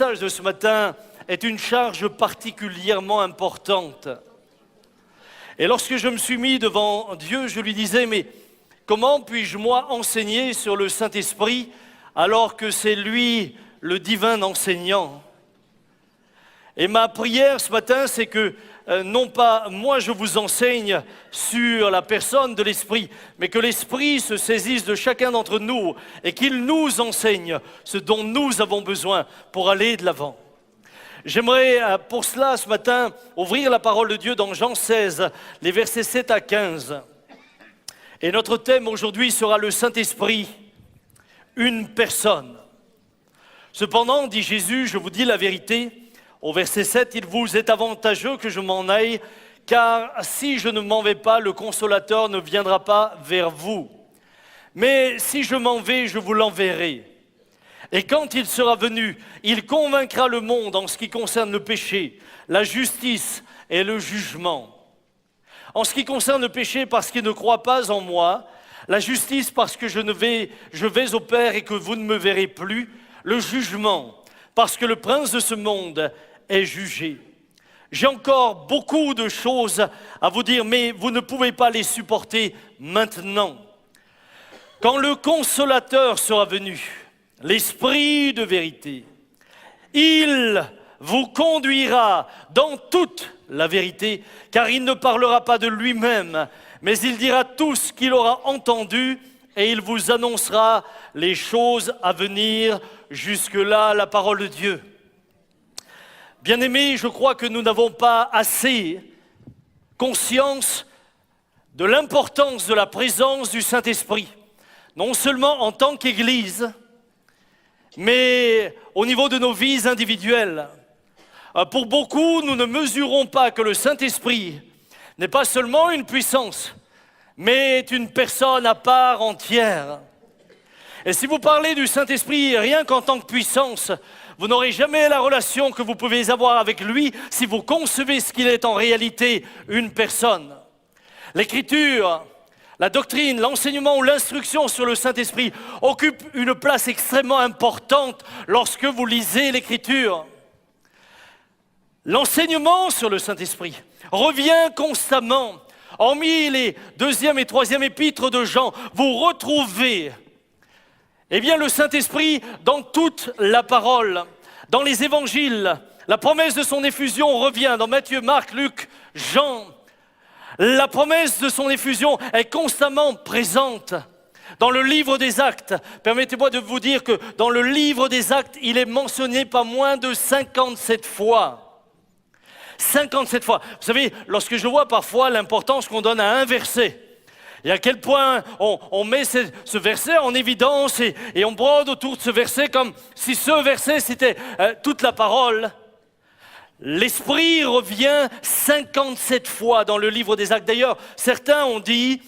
Le message de ce matin est une charge particulièrement importante. Et lorsque je me suis mis devant Dieu, je lui disais, mais comment puis-je moi enseigner sur le Saint-Esprit alors que c'est lui le divin enseignant? Et ma prière ce matin, c'est que non pas moi je vous enseigne sur la personne de l'Esprit, mais que l'Esprit se saisisse de chacun d'entre nous et qu'il nous enseigne ce dont nous avons besoin pour aller de l'avant. J'aimerais pour cela ce matin ouvrir la parole de Dieu dans Jean 16, les versets 7 à 15. Et notre thème aujourd'hui sera le Saint-Esprit, une personne. Cependant, dit Jésus, je vous dis la vérité, au verset 7, il vous est avantageux que je m'en aille, car si je ne m'en vais pas, le Consolateur ne viendra pas vers vous. Mais si je m'en vais, je vous l'enverrai. Et quand il sera venu, il convaincra le monde en ce qui concerne le péché, la justice et le jugement. En ce qui concerne le péché, parce qu'il ne croit pas en moi, la justice, parce que je vais au Père et que vous ne me verrez plus, le jugement, parce que le prince de ce monde est jugé. J'ai encore beaucoup de choses à vous dire, mais vous ne pouvez pas les supporter maintenant. Quand le Consolateur sera venu, l'Esprit de vérité, il vous conduira dans toute la vérité, car il ne parlera pas de lui-même, mais il dira tout ce qu'il aura entendu et il vous annoncera les choses à venir. Jusque-là, la parole de Dieu. Bien-aimés, je crois que nous n'avons pas assez conscience de l'importance de la présence du Saint-Esprit, non seulement en tant qu'Église, mais au niveau de nos vies individuelles. Pour beaucoup, nous ne mesurons pas que le Saint-Esprit n'est pas seulement une puissance, mais est une personne à part entière. Et si vous parlez du Saint-Esprit rien qu'en tant que puissance, vous n'aurez jamais la relation que vous pouvez avoir avec lui si vous concevez ce qu'il est en réalité, une personne. L'Écriture, la doctrine, l'enseignement ou l'instruction sur le Saint-Esprit occupent une place extrêmement importante lorsque vous lisez l'Écriture. L'enseignement sur le Saint-Esprit revient constamment. Hormis les 2e et 3e épîtres de Jean, vous retrouvez le Saint-Esprit dans toute la parole, dans les évangiles. La promesse de son effusion revient dans Matthieu, Marc, Luc, Jean. La promesse de son effusion est constamment présente. Dans le livre des Actes, permettez-moi de vous dire que dans le livre des Actes, il est mentionné pas moins de 57 fois. 57 fois. Vous savez, lorsque je vois parfois l'importance qu'on donne à un verset, et à quel point on met ce verset en évidence et on brode autour de ce verset comme si ce verset c'était toute la parole. L'Esprit revient 57 fois dans le livre des Actes. D'ailleurs, certains ont dit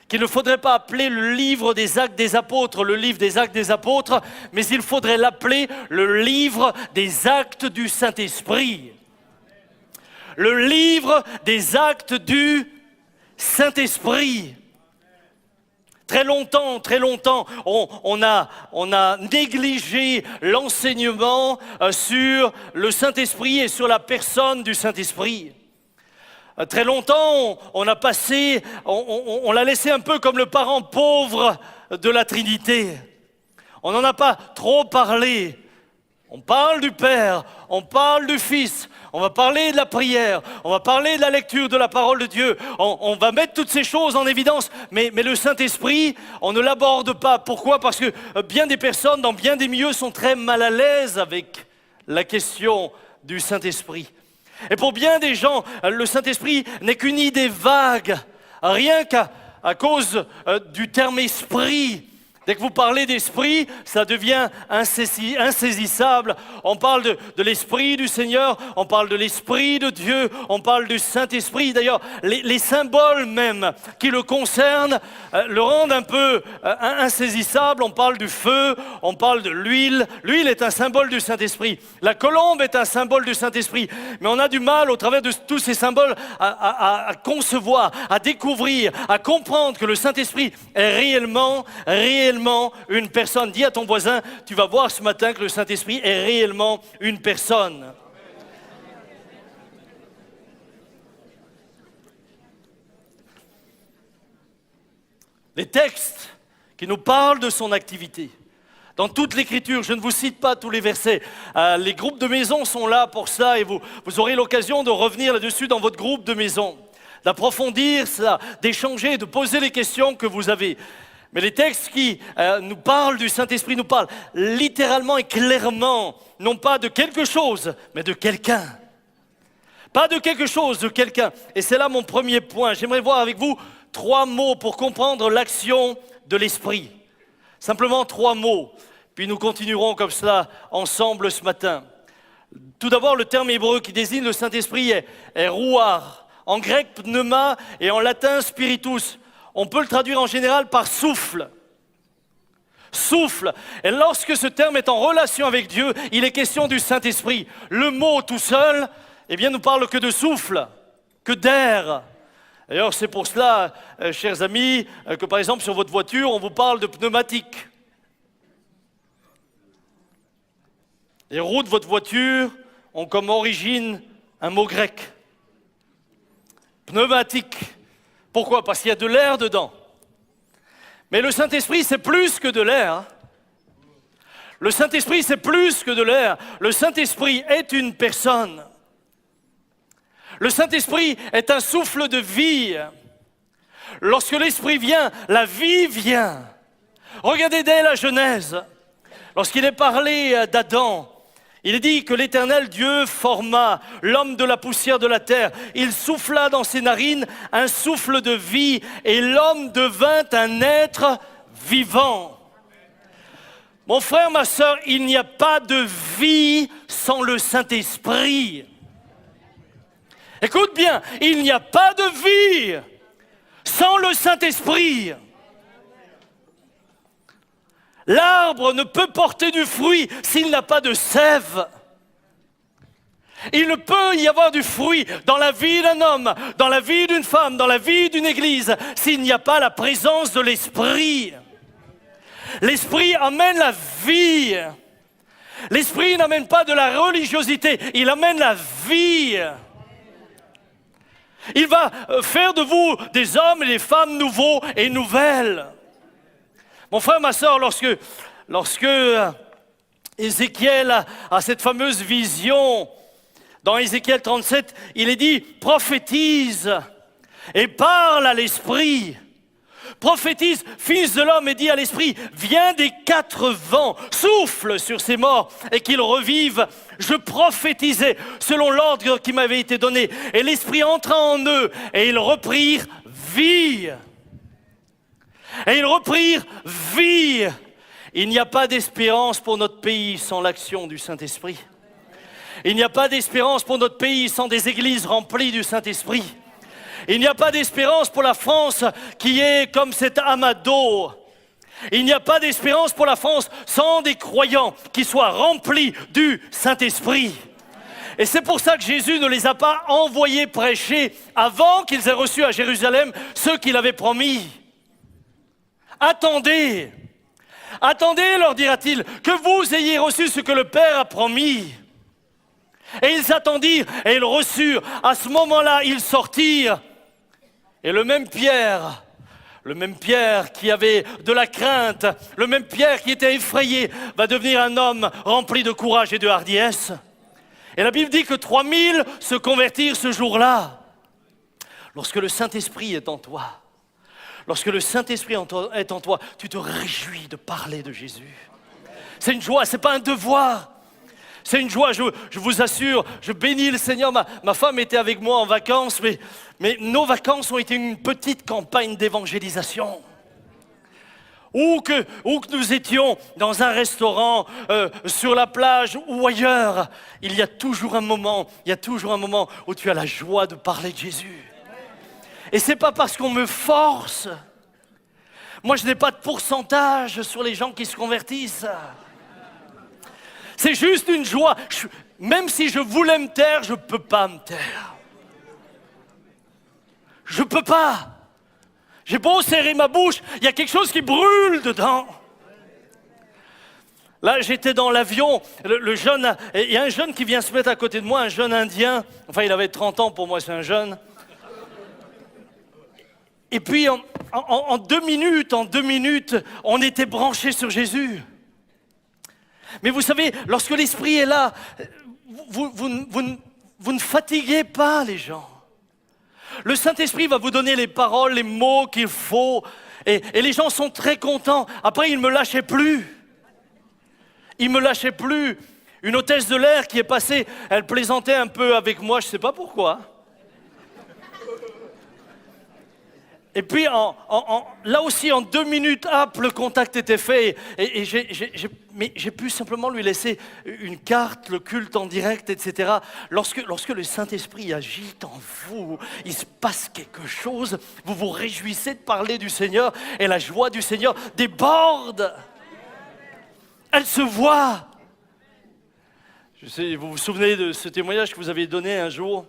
qu'il ne faudrait pas appeler le livre des Actes des Apôtres le livre des Actes des Apôtres, mais il faudrait l'appeler le livre des Actes du Saint-Esprit. Le livre des Actes du Saint-Esprit. Très longtemps, on a négligé l'enseignement sur le Saint-Esprit et sur la personne du Saint-Esprit. Très longtemps, on l'a laissé un peu comme le parent pauvre de la Trinité. On n'en a pas trop parlé. On parle du Père, on parle du Fils, on va parler de la prière, on va parler de la lecture de la parole de Dieu, on va mettre toutes ces choses en évidence, mais le Saint-Esprit, on ne l'aborde pas. Pourquoi? Parce que bien des personnes dans bien des milieux sont très mal à l'aise avec la question du Saint-Esprit. Et pour bien des gens, le Saint-Esprit n'est qu'une idée vague, rien qu'à cause du terme esprit. Dès que vous parlez d'esprit, ça devient insaisissable. On parle de l'esprit du Seigneur, on parle de l'esprit de Dieu, on parle du Saint-Esprit. D'ailleurs, les symboles même qui le concernent le rendent un peu insaisissable. On parle du feu, on parle de l'huile. L'huile est un symbole du Saint-Esprit. La colombe est un symbole du Saint-Esprit. Mais on a du mal, au travers de tous ces symboles, à concevoir, à découvrir, à comprendre que le Saint-Esprit est réellement réellement une personne. Dis à ton voisin, tu vas voir ce matin que le Saint-Esprit est réellement une personne. Les textes qui nous parlent de son activité. Dans toute l'Écriture, je ne vous cite pas tous les versets. Les groupes de maison sont là pour ça et vous aurez l'occasion de revenir là-dessus dans votre groupe de maison, d'approfondir ça, d'échanger, de poser les questions que vous avez. Mais les textes qui nous parlent du Saint-Esprit nous parlent littéralement et clairement, non pas de quelque chose, mais de quelqu'un. Pas de quelque chose, de quelqu'un. Et c'est là mon premier point. J'aimerais voir avec vous 3 mots pour comprendre l'action de l'Esprit. Simplement 3 mots, puis nous continuerons comme cela ensemble ce matin. Tout d'abord, le terme hébreu qui désigne le Saint-Esprit est rouar, en grec pneuma et en latin spiritus. On peut le traduire en général par souffle. Souffle. Et lorsque ce terme est en relation avec Dieu, il est question du Saint-Esprit. Le mot tout seul, eh bien, ne parle que de souffle, que d'air. D'ailleurs, c'est pour cela, chers amis, que par exemple sur votre voiture, on vous parle de pneumatique. Les roues de votre voiture ont comme origine un mot grec. Pneumatique. Pourquoi? Parce qu'il y a de l'air dedans. Mais le Saint-Esprit, c'est plus que de l'air. Le Saint-Esprit, c'est plus que de l'air. Le Saint-Esprit est une personne. Le Saint-Esprit est un souffle de vie. Lorsque l'Esprit vient, la vie vient. Regardez dès la Genèse, lorsqu'il est parlé d'Adam, il est dit que l'Éternel Dieu forma l'homme de la poussière de la terre. Il souffla dans ses narines un souffle de vie et l'homme devint un être vivant. Mon frère, ma sœur, il n'y a pas de vie sans le Saint-Esprit. Écoute bien, il n'y a pas de vie sans le Saint-Esprit. L'arbre ne peut porter du fruit s'il n'a pas de sève. Il ne peut y avoir du fruit dans la vie d'un homme, dans la vie d'une femme, dans la vie d'une église, s'il n'y a pas la présence de l'Esprit. L'Esprit amène la vie. L'Esprit n'amène pas de la religiosité, il amène la vie. Il va faire de vous des hommes et des femmes nouveaux et nouvelles. Mon frère, ma sœur, lorsque Ézéchiel a cette fameuse vision, dans Ézéchiel 37, il est dit « prophétise et parle à l'Esprit ». Prophétise, fils de l'homme, et dit à l'Esprit, viens des 4 vents, souffle sur ces morts et qu'ils revivent. Je prophétisais selon l'ordre qui m'avait été donné. Et l'Esprit entra en eux et ils reprirent vie. Et ils reprirent vie. Il n'y a pas d'espérance pour notre pays sans l'action du Saint-Esprit. Il n'y a pas d'espérance pour notre pays sans des églises remplies du Saint-Esprit. Il n'y a pas d'espérance pour la France qui est comme cet amas d'eau. Il n'y a pas d'espérance pour la France sans des croyants qui soient remplis du Saint-Esprit. Et c'est pour ça que Jésus ne les a pas envoyés prêcher avant qu'ils aient reçu à Jérusalem ce qu'il avait promis. Attendez, attendez, leur dira-t-il, que vous ayez reçu ce que le Père a promis. Et ils attendirent et ils reçurent. À ce moment-là, ils sortirent. Et le même Pierre qui avait de la crainte, le même Pierre qui était effrayé, va devenir un homme rempli de courage et de hardiesse. Et la Bible dit que 3000 se convertirent ce jour-là. Lorsque le Saint-Esprit est en toi, lorsque le Saint-Esprit est en toi, tu te réjouis de parler de Jésus. C'est une joie, ce n'est pas un devoir. C'est une joie, je vous assure, je bénis le Seigneur. Ma femme était avec moi en vacances, mais nos vacances ont été une petite campagne d'évangélisation. Où que nous étions dans un restaurant, sur la plage ou ailleurs, il y a toujours un moment où tu as la joie de parler de Jésus. Et ce n'est pas parce qu'on me force. Moi, je n'ai pas de pourcentage sur les gens qui se convertissent. C'est juste une joie. Même si je voulais me taire, je ne peux pas me taire. Je ne peux pas. J'ai beau serrer ma bouche, il y a quelque chose qui brûle dedans. Là, j'étais dans l'avion, le jeune, il y a un jeune qui vient se mettre à côté de moi, un jeune indien. Enfin, il avait 30 ans, pour moi, c'est un jeune. Et puis, en 2 minutes, on était branchés sur Jésus. Mais vous savez, lorsque l'Esprit est là, vous ne fatiguez pas les gens. Le Saint-Esprit va vous donner les paroles, les mots qu'il faut. Et les gens sont très contents. Après, ils ne me lâchaient plus. Ils ne me lâchaient plus. Une hôtesse de l'air qui est passée, elle plaisantait un peu avec moi, je ne sais pas pourquoi. Et puis, là aussi, en 2 minutes, hop, le contact était fait. Et j'ai pu simplement lui laisser une carte, le culte en direct, etc. Lorsque le Saint-Esprit agit en vous, il se passe quelque chose. Vous vous réjouissez de parler du Seigneur et la joie du Seigneur déborde. Elle se voit. Je sais, vous vous souvenez de ce témoignage que vous avez donné un jour?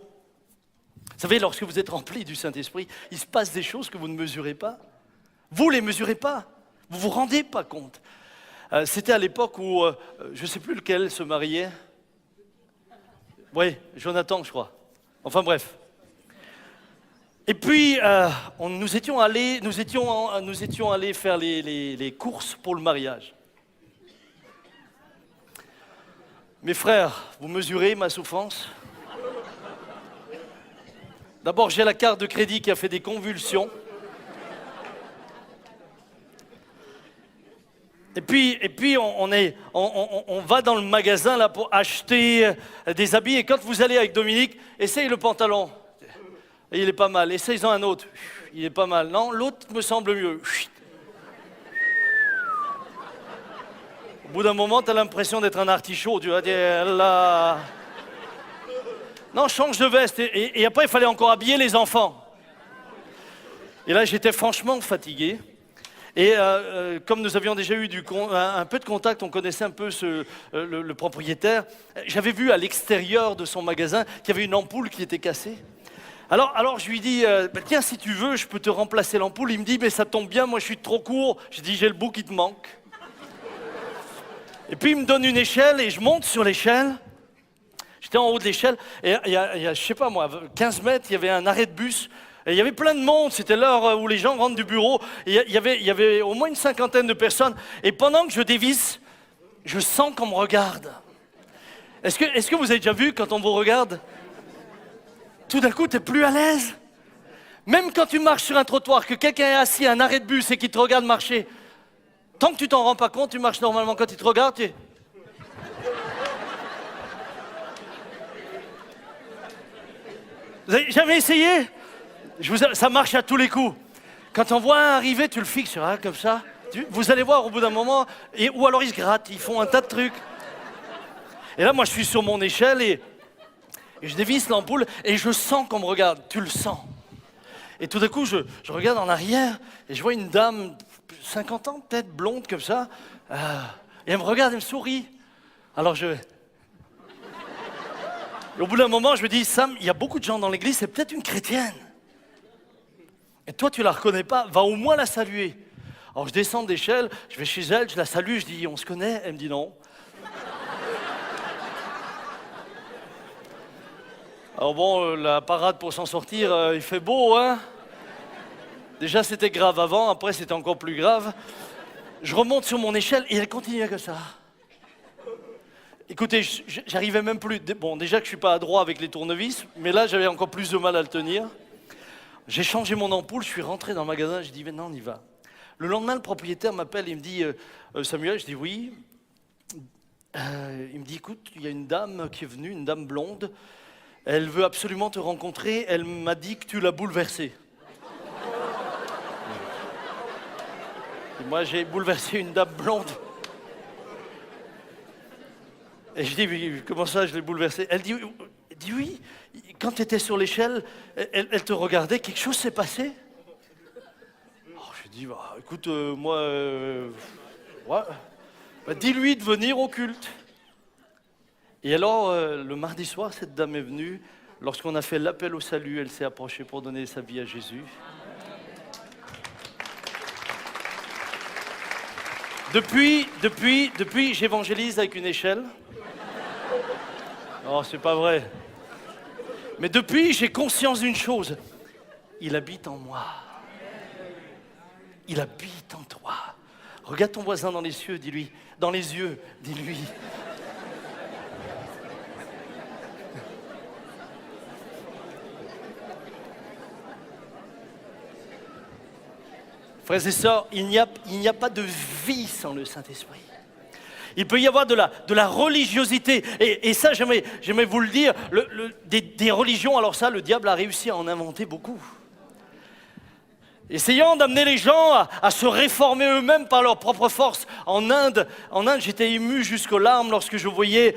Vous savez, lorsque vous êtes rempli du Saint-Esprit, il se passe des choses que vous ne mesurez pas. Vous ne les mesurez pas. Vous ne vous rendez pas compte. C'était à l'époque où, je ne sais plus lequel se mariait. Oui, Jonathan, je crois. Enfin bref. Et puis, nous étions allés faire les courses pour le mariage. Mes frères, vous mesurez ma souffrance? D'abord, j'ai la carte de crédit qui a fait des convulsions. Et puis on va dans le magasin là, pour acheter des habits. Et quand vous allez avec Dominique, essaye le pantalon. Et il est pas mal. Essaye-en un autre. Il est pas mal. Non, l'autre me semble mieux. Au bout d'un moment, tu as l'impression d'être un artichaut. Tu vas dire, là... Non, change de veste. Et après, il fallait encore habiller les enfants. Et là, j'étais franchement fatigué. Et comme nous avions déjà eu un peu de contact, on connaissait un peu le propriétaire, j'avais vu à l'extérieur de son magasin qu'il y avait une ampoule qui était cassée. Alors je lui dis, tiens, si tu veux, je peux te remplacer l'ampoule. Il me dit, mais ça tombe bien, moi je suis trop court. Je dis, j'ai le bout qui te manque. Et puis il me donne une échelle et je monte sur l'échelle. J'étais en haut de l'échelle et il y a, je sais pas moi, 15 mètres, il y avait un arrêt de bus. Et il y avait plein de monde, c'était l'heure où les gens rentrent du bureau. Et il y avait au moins une 50aine de personnes. Et pendant que je dévisse, je sens qu'on me regarde. Est-ce que vous avez déjà vu quand on vous regarde? Tout d'un coup, tu n'es plus à l'aise. Même quand tu marches sur un trottoir, que quelqu'un est assis à un arrêt de bus et qu'il te regarde marcher, tant que tu t'en rends pas compte, tu marches normalement. Quand il te regarde, tu es... Vous avez jamais essayé? Ça marche à tous les coups. Quand on voit un arriver, tu le fixes comme ça. Vous allez voir au bout d'un moment, ou alors ils se grattent, ils font un tas de trucs. Et là, moi, je suis sur mon échelle et je dévisse l'ampoule et je sens qu'on me regarde. Tu le sens. Et tout d'un coup, je regarde en arrière et je vois une dame, 50 ans peut-être, blonde comme ça. Et elle me regarde, elle me sourit. Alors Et au bout d'un moment, je me dis, Sam, il y a beaucoup de gens dans l'église, c'est peut-être une chrétienne. Et toi, tu la reconnais pas, va au moins la saluer. Alors je descends d'échelle, je vais chez elle, je la salue, je dis, on se connaît? Elle me dit non. Alors bon, la parade pour s'en sortir, il fait beau, hein? Déjà, c'était grave avant, après, c'était encore plus grave. Je remonte sur mon échelle et elle continue comme ça. Écoutez, j'arrivais même plus... Bon, déjà que je ne suis pas adroit avec les tournevis, mais là, j'avais encore plus de mal à le tenir. J'ai changé mon ampoule, je suis rentré dans le magasin, j'ai dit, maintenant, on y va. Le lendemain, le propriétaire m'appelle, il me dit, Samuel, je dis oui. Il me dit, écoute, il y a une dame qui est venue, une dame blonde, elle veut absolument te rencontrer, elle m'a dit que tu l'as bouleversée. Et moi, j'ai bouleversé une dame blonde. Et je dis, oui, comment ça, je l'ai bouleversée? Elle dit oui, quand tu étais sur l'échelle, elle te regardait, quelque chose s'est passé? Alors, je dis, bah, écoute, moi, ouais, bah, dis-lui de venir au culte. Et alors, le mardi soir, cette dame est venue. Lorsqu'on a fait l'appel au salut, elle s'est approchée pour donner sa vie à Jésus. Depuis, j'évangélise avec une échelle. Oh, c'est pas vrai. Mais depuis, j'ai conscience d'une chose. Il habite en moi. Il habite en toi. Regarde ton voisin dans les yeux, dis-lui. Dans les yeux, dis-lui. Frères et sœurs, il n'y a pas de vie sans le Saint-Esprit. Il peut y avoir de la religiosité. Et ça, j'aimerais vous le dire, des religions, alors ça, le diable a réussi à en inventer beaucoup. Essayant d'amener les gens à se réformer eux-mêmes par leur propre force. En Inde, j'étais ému jusqu'aux larmes lorsque je voyais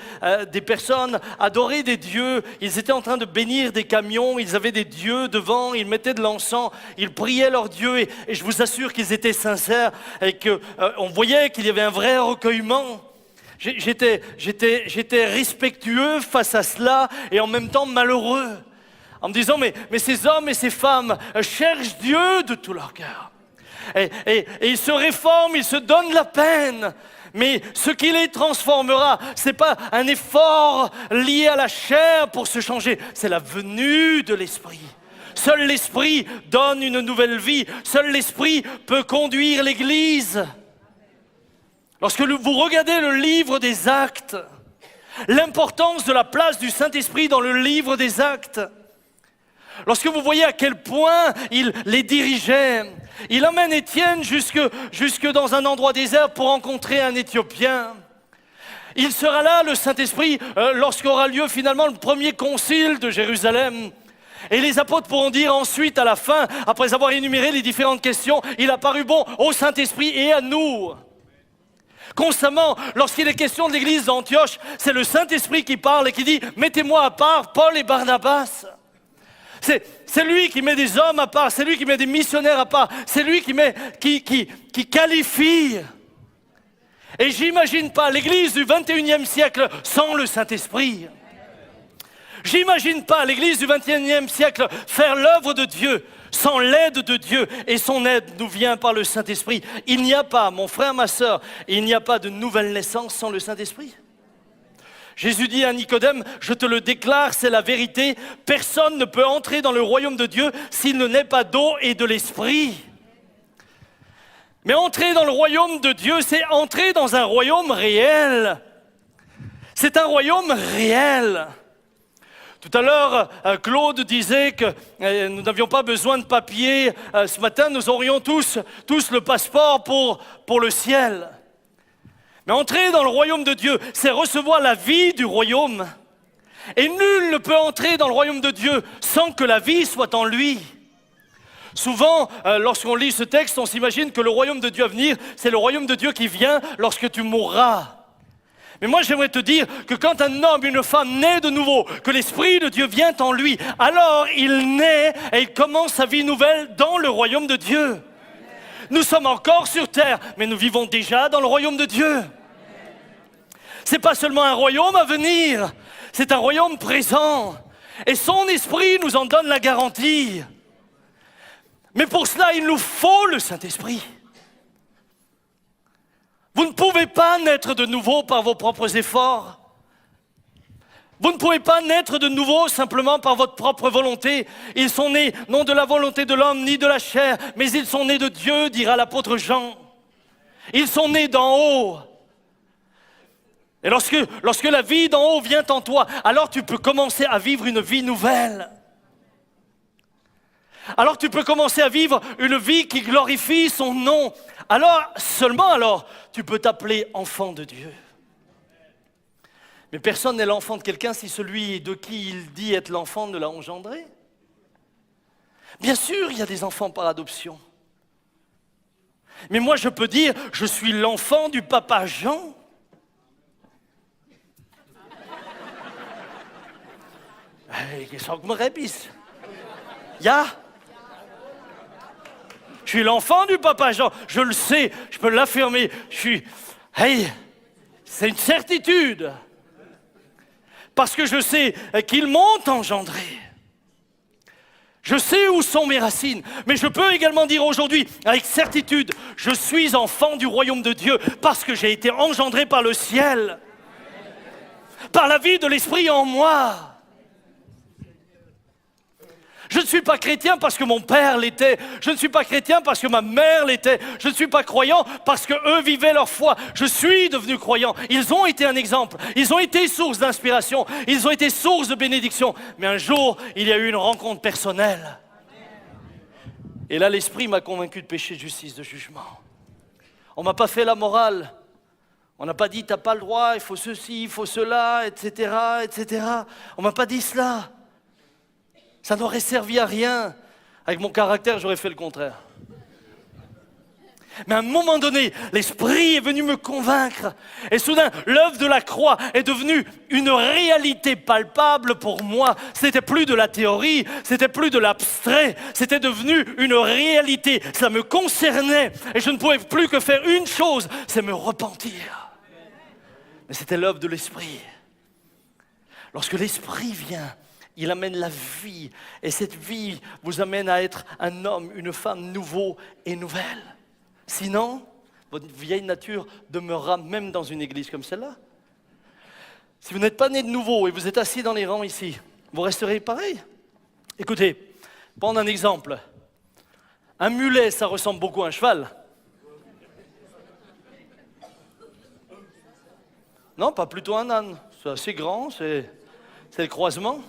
des personnes adorer des dieux. Ils étaient en train de bénir des camions, ils avaient des dieux devant, ils mettaient de l'encens, ils priaient leurs dieux et je vous assure qu'ils étaient sincères et qu'on voyait qu'il y avait un vrai recueillement. J'étais respectueux face à cela et en même temps malheureux. En me disant, mais ces hommes et ces femmes cherchent Dieu de tout leur cœur. Et ils se réforment, ils se donnent la peine. Mais ce qui les transformera, ce n'est pas un effort lié à la chair pour se changer, c'est la venue de l'Esprit. Seul l'Esprit donne une nouvelle vie. Seul l'Esprit peut conduire l'Église. Lorsque vous regardez le livre des Actes, l'importance de la place du Saint-Esprit dans le livre des Actes, lorsque vous voyez à quel point il les dirigeait, il emmène Étienne jusque dans un endroit désert pour rencontrer un Éthiopien. Il sera là, le Saint-Esprit, lorsqu'aura lieu finalement le premier concile de Jérusalem. Et les apôtres pourront dire ensuite, à la fin, après avoir énuméré les différentes questions, il a paru bon au Saint-Esprit et à nous. Constamment, lorsqu'il est question de l'église d'Antioche, c'est le Saint-Esprit qui parle et qui dit « Mettez-moi à part Paul et Barnabas ». C'est lui qui met des hommes à part, c'est lui qui met des missionnaires à part, c'est lui qui qualifie. Et j'imagine pas l'église du 21e siècle sans le Saint-Esprit. J'imagine pas l'église du 21e siècle faire l'œuvre de Dieu sans l'aide de Dieu. Et son aide nous vient par le Saint-Esprit. Il n'y a pas, mon frère, ma sœur, il n'y a pas de nouvelle naissance sans le Saint-Esprit. Jésus dit à Nicodème, je te le déclare, c'est la vérité, personne ne peut entrer dans le royaume de Dieu s'il ne naît pas d'eau et de l'esprit. Mais entrer dans le royaume de Dieu, c'est entrer dans un royaume réel. C'est un royaume réel. Tout à l'heure, Claude disait que nous n'avions pas besoin de papier. Ce matin, nous aurions tous le passeport pour le ciel. Mais entrer dans le royaume de Dieu, c'est recevoir la vie du royaume. Et nul ne peut entrer dans le royaume de Dieu sans que la vie soit en lui. Souvent, lorsqu'on lit ce texte, on s'imagine que le royaume de Dieu à venir, c'est le royaume de Dieu qui vient lorsque tu mourras. Mais moi, j'aimerais te dire que quand un homme, une femme naît de nouveau, que l'Esprit de Dieu vient en lui, alors il naît et il commence sa vie nouvelle dans le royaume de Dieu. Nous sommes encore sur terre, mais nous vivons déjà dans le royaume de Dieu. Ce n'est pas seulement un royaume à venir, c'est un royaume présent. Et son esprit nous en donne la garantie. Mais pour cela, il nous faut le Saint-Esprit. Vous ne pouvez pas naître de nouveau par vos propres efforts. Vous ne pouvez pas naître de nouveau simplement par votre propre volonté. Ils sont nés non de la volonté de l'homme ni de la chair, mais ils sont nés de Dieu, dira l'apôtre Jean. Ils sont nés d'en haut. Et lorsque la vie d'en haut vient en toi, alors tu peux commencer à vivre une vie nouvelle. Alors tu peux commencer à vivre une vie qui glorifie son nom. Seulement alors, tu peux t'appeler enfant de Dieu. Mais personne n'est l'enfant de quelqu'un si celui de qui il dit être l'enfant ne l'a engendré. Bien sûr, il y a des enfants par adoption. Mais moi, je peux dire, je suis l'enfant du papa Jean. Je suis l'enfant du papa Jean, je le sais, je peux l'affirmer. C'est une certitude. Parce que je sais qu'ils m'ont engendré. Je sais où sont mes racines, mais je peux également dire aujourd'hui, avec certitude, je suis enfant du royaume de Dieu parce que j'ai été engendré par le ciel, par la vie de l'Esprit en moi. Je ne suis pas chrétien parce que mon père l'était. Je ne suis pas chrétien parce que ma mère l'était. Je ne suis pas croyant parce qu'eux vivaient leur foi. Je suis devenu croyant. Ils ont été un exemple. Ils ont été source d'inspiration. Ils ont été source de bénédiction. Mais un jour, il y a eu une rencontre personnelle. Et là, l'Esprit m'a convaincu de péché, de justice, de jugement. On ne m'a pas fait la morale. On n'a pas dit, tu n'as pas le droit, il faut ceci, il faut cela, etc., etc. On ne m'a pas dit cela. Ça n'aurait servi à rien. Avec mon caractère, j'aurais fait le contraire. Mais à un moment donné, l'Esprit est venu me convaincre. Et soudain, l'œuvre de la croix est devenue une réalité palpable pour moi. C'était plus de la théorie, c'était plus de l'abstrait. C'était devenu une réalité. Ça me concernait. Et je ne pouvais plus que faire une chose, c'est me repentir. Mais c'était l'œuvre de l'Esprit. Lorsque l'Esprit vient, il amène la vie, et cette vie vous amène à être un homme, une femme nouveau et nouvelle. Sinon, votre vieille nature demeurera même dans une église comme celle-là. Si vous n'êtes pas né de nouveau et vous êtes assis dans les rangs ici, vous resterez pareil. Écoutez, prendre un exemple. Un mulet, ça ressemble beaucoup à un cheval. Non, pas plutôt un âne. C'est assez grand, c'est le croisement.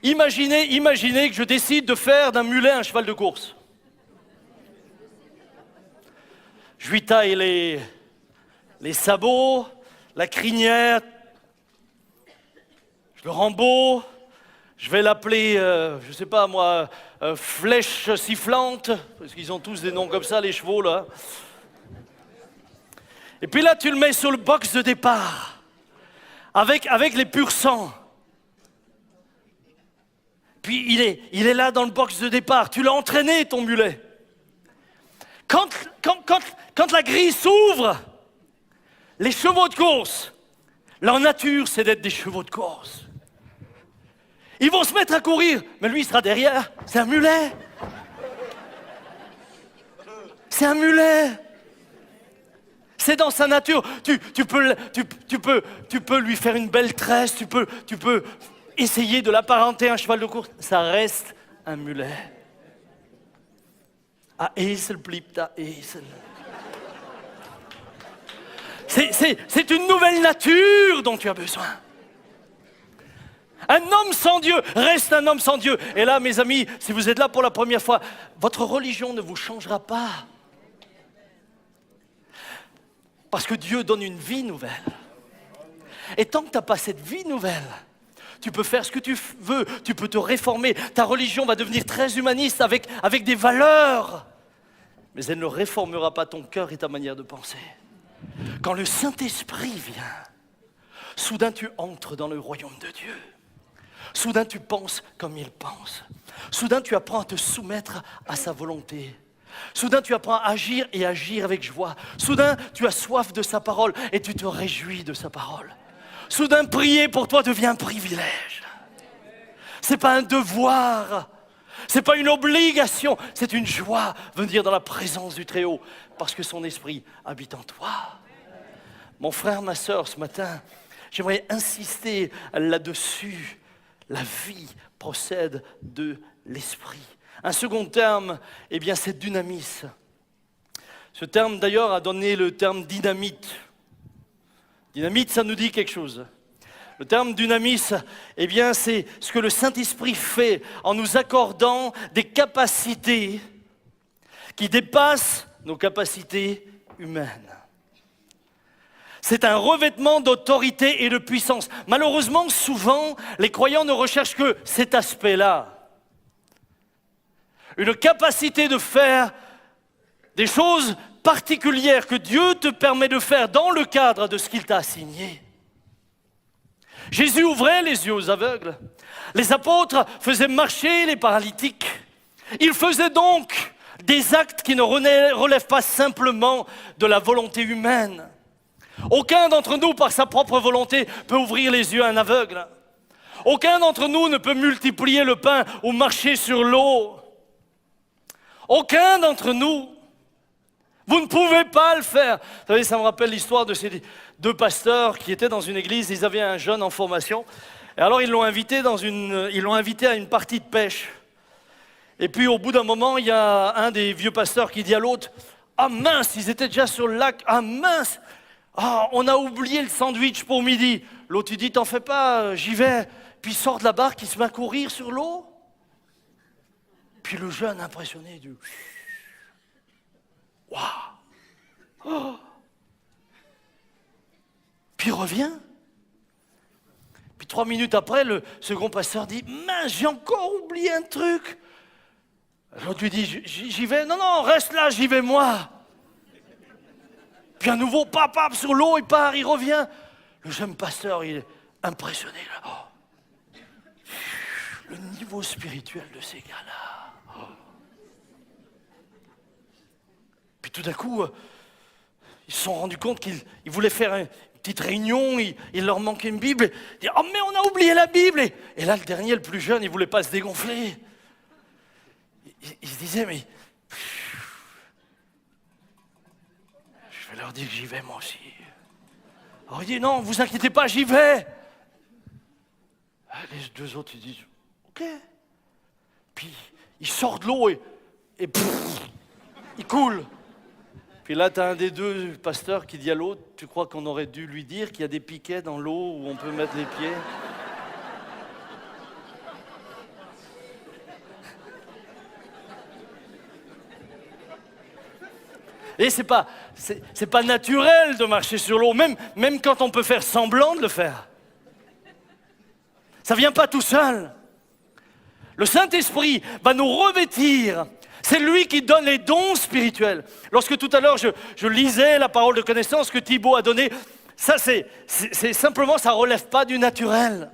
Imaginez que je décide de faire d'un mulet un cheval de course. Je lui taille les sabots, la crinière, je le rends beau, je vais l'appeler, je ne sais pas moi, flèche sifflante, parce qu'ils ont tous des noms comme ça, les chevaux là. Et puis là, tu le mets sur le box de départ, avec les purs sangs. Puis il est là dans le box de départ. Tu l'as entraîné, ton mulet. Quand la grille s'ouvre, les chevaux de course, leur nature, c'est d'être des chevaux de course. Ils vont se mettre à courir, mais lui, il sera derrière. C'est un mulet. C'est un mulet. C'est dans sa nature. Tu peux lui faire une belle tresse, tu peux essayer de l'apparenter à un cheval de course. Ça reste un mulet. À Eselblip, à Esel. C'est une nouvelle nature dont tu as besoin. Un homme sans Dieu reste un homme sans Dieu. Et là, mes amis, si vous êtes là pour la première fois, votre religion ne vous changera pas. Parce que Dieu donne une vie nouvelle. Et tant que tu n'as pas cette vie nouvelle, tu peux faire ce que tu veux, tu peux te réformer. Ta religion va devenir très humaniste avec des valeurs. Mais elle ne réformera pas ton cœur et ta manière de penser. Quand le Saint-Esprit vient, soudain tu entres dans le royaume de Dieu. Soudain tu penses comme il pense. Soudain tu apprends à te soumettre à sa volonté. Soudain tu apprends à agir et agir avec joie. Soudain tu as soif de sa parole et tu te réjouis de sa parole. Soudain prier pour toi devient un privilège. C'est pas un devoir. C'est pas une obligation, c'est une joie venir dans la présence du Très-Haut parce que son esprit habite en toi. Mon frère, ma sœur, ce matin, j'aimerais insister là-dessus. La vie procède de l'esprit. Un second terme, eh bien, c'est dynamis. Ce terme, d'ailleurs, a donné le terme dynamite. Dynamite, ça nous dit quelque chose. Le terme dynamis, eh bien, c'est ce que le Saint-Esprit fait en nous accordant des capacités qui dépassent nos capacités humaines. C'est un revêtement d'autorité et de puissance. Malheureusement, souvent, les croyants ne recherchent que cet aspect-là. Une capacité de faire des choses particulières que Dieu te permet de faire dans le cadre de ce qu'il t'a assigné. Jésus ouvrait les yeux aux aveugles. Les apôtres faisaient marcher les paralytiques. Ils faisaient donc des actes qui ne relèvent pas simplement de la volonté humaine. Aucun d'entre nous, par sa propre volonté, peut ouvrir les yeux à un aveugle. Aucun d'entre nous ne peut multiplier le pain ou marcher sur l'eau. Aucun d'entre nous. Vous ne pouvez pas le faire. Vous savez, ça me rappelle l'histoire de ces deux pasteurs qui étaient dans une église. Ils avaient un jeune en formation. Et alors, ils l'ont invité à une partie de pêche. Et puis, au bout d'un moment, il y a un des vieux pasteurs qui dit à l'autre, « Ah mince, ils étaient déjà sur le lac. Ah mince, on a oublié le sandwich pour midi. » L'autre, il dit, « T'en fais pas, j'y vais. » Puis, il sort de la barque, il se met à courir sur l'eau. Puis, le jeune, impressionné, dit, « Waouh !» Oh. Puis, il revient. Puis, 3 minutes après, le second pasteur dit, « Mince, j'ai encore oublié un truc. » L'autre lui dit, j'y vais. Non, non, reste là, j'y vais moi. Puis à nouveau, pap, sur l'eau, il part, il revient. Le jeune pasteur, il est impressionné. Oh. Le niveau spirituel de ces gars-là. Oh. Puis tout d'un coup, ils se sont rendus compte qu'ils voulaient faire une petite réunion, il leur manquait une Bible. Ils disent, oh mais on a oublié la Bible. Et là, le dernier, le plus jeune, il ne voulait pas se dégonfler. Il se disait, mais je vais leur dire que j'y vais moi aussi. Alors il dit, non, vous inquiétez pas, j'y vais. Les deux autres, ils disent, ok. Puis il sort de l'eau et il coule. Puis là, tu as un des deux pasteurs qui dit à l'autre, tu crois qu'on aurait dû lui dire qu'il y a des piquets dans l'eau où on peut mettre les pieds? Et c'est pas naturel de marcher sur l'eau, même quand on peut faire semblant de le faire. Ça ne vient pas tout seul. Le Saint-Esprit va nous revêtir. C'est lui qui donne les dons spirituels. Lorsque tout à l'heure, je lisais la parole de connaissance que Thibaut a donnée, ça c'est simplement, ça ne relève pas du naturel.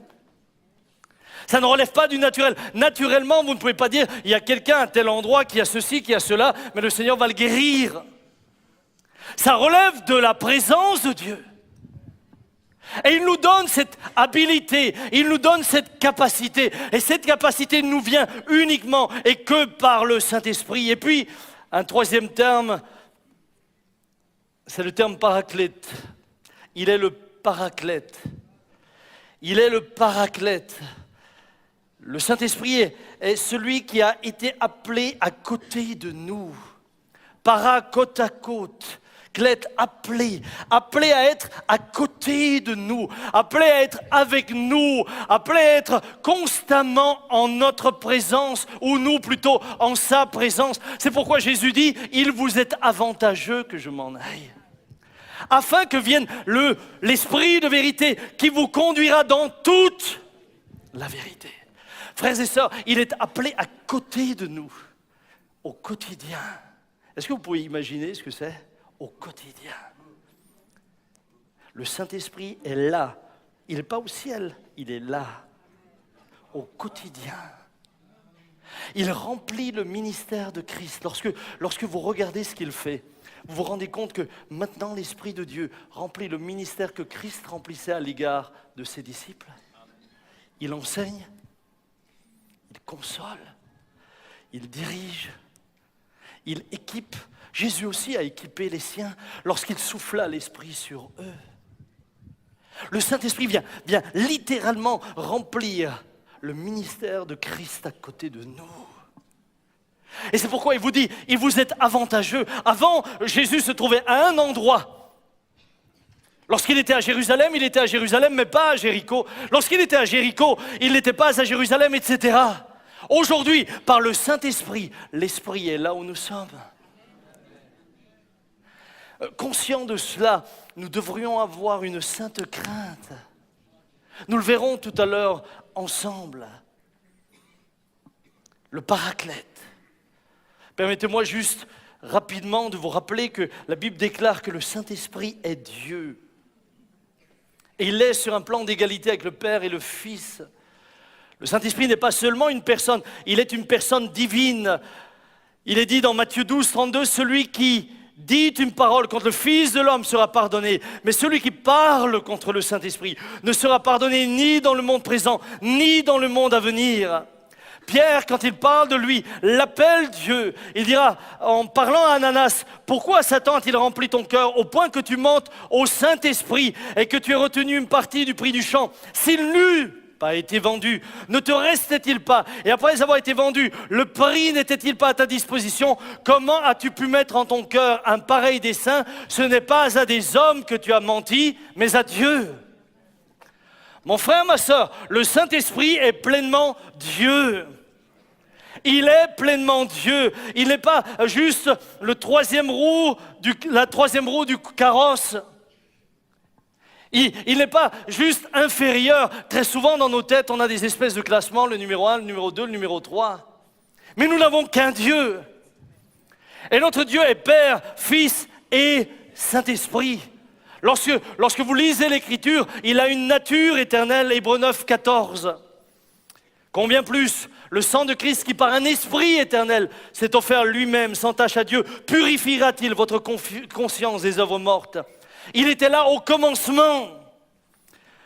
Ça ne relève pas du naturel. Naturellement, vous ne pouvez pas dire, il y a quelqu'un à tel endroit qui a ceci, qui a cela, mais le Seigneur va le guérir. Ça relève de la présence de Dieu. Et il nous donne cette habilité, il nous donne cette capacité. Et cette capacité nous vient uniquement et que par le Saint-Esprit. Et puis, un troisième terme, c'est le terme paraclète. Il est le paraclète. Il est le paraclète. Le Saint-Esprit est celui qui a été appelé à côté de nous. Para, côte à côte. Clète, appelé à être à côté de nous, appelé à être avec nous, appelé à être constamment en notre présence, ou nous plutôt en sa présence. C'est pourquoi Jésus dit, il vous est avantageux que je m'en aille. Afin que vienne l'Esprit de vérité qui vous conduira dans toute la vérité. Frères et sœurs, il est appelé à côté de nous, au quotidien. Est-ce que vous pouvez imaginer ce que c'est? Au quotidien. Le Saint-Esprit est là. Il n'est pas au ciel, il est là. Au quotidien. Il remplit le ministère de Christ. Lorsque vous regardez ce qu'il fait, vous vous rendez compte que maintenant l'Esprit de Dieu remplit le ministère que Christ remplissait à l'égard de ses disciples. Il enseigne, il console, il dirige, il équipe. Jésus aussi a équipé les siens lorsqu'il souffla l'Esprit sur eux. Le Saint-Esprit vient littéralement remplir le ministère de Christ à côté de nous. Et c'est pourquoi il vous dit, il vous est avantageux. Avant, Jésus se trouvait à un endroit. Lorsqu'il était à Jérusalem, il était à Jérusalem, mais pas à Jéricho. Lorsqu'il était à Jéricho, il n'était pas à Jérusalem, etc. Aujourd'hui, par le Saint-Esprit, l'Esprit est là où nous sommes. Conscients de cela, nous devrions avoir une sainte crainte. Nous le verrons tout à l'heure ensemble. Le paraclète. Permettez-moi juste rapidement de vous rappeler que la Bible déclare que le Saint-Esprit est Dieu. Et il est sur un plan d'égalité avec le Père et le Fils. Le Saint-Esprit n'est pas seulement une personne, il est une personne divine. Il est dit dans Matthieu 12, 32, celui qui dit une parole contre le Fils de l'homme sera pardonné, mais celui qui parle contre le Saint-Esprit ne sera pardonné ni dans le monde présent, ni dans le monde à venir. Pierre, quand il parle de lui, l'appelle Dieu. Il dira, en parlant à Ananas, « Pourquoi Satan a-t-il rempli ton cœur au point que tu mentes au Saint-Esprit et que tu aies retenu une partie du prix du champ? S'il n'eût pas été vendu, ne te restait-il pas? Et après avoir été vendu, le prix n'était-il pas à ta disposition? Comment as-tu pu mettre en ton cœur un pareil dessein? Ce n'est pas à des hommes que tu as menti, mais à Dieu. » Mon frère, ma sœur, le Saint-Esprit est pleinement Dieu. Il est pleinement Dieu. Il n'est pas juste la troisième roue du carrosse. Il n'est pas juste inférieur. Très souvent dans nos têtes, on a des espèces de classements, le numéro 1, le numéro 2, le numéro 3. Mais nous n'avons qu'un Dieu. Et notre Dieu est Père, Fils et Saint-Esprit. Lorsque vous lisez l'Écriture, il a une nature éternelle, Hébreux 9, 14. Combien plus, le sang de Christ qui par un esprit éternel s'est offert lui-même sans tache à Dieu, purifiera-t-il votre conscience des œuvres mortes? Il était là au commencement.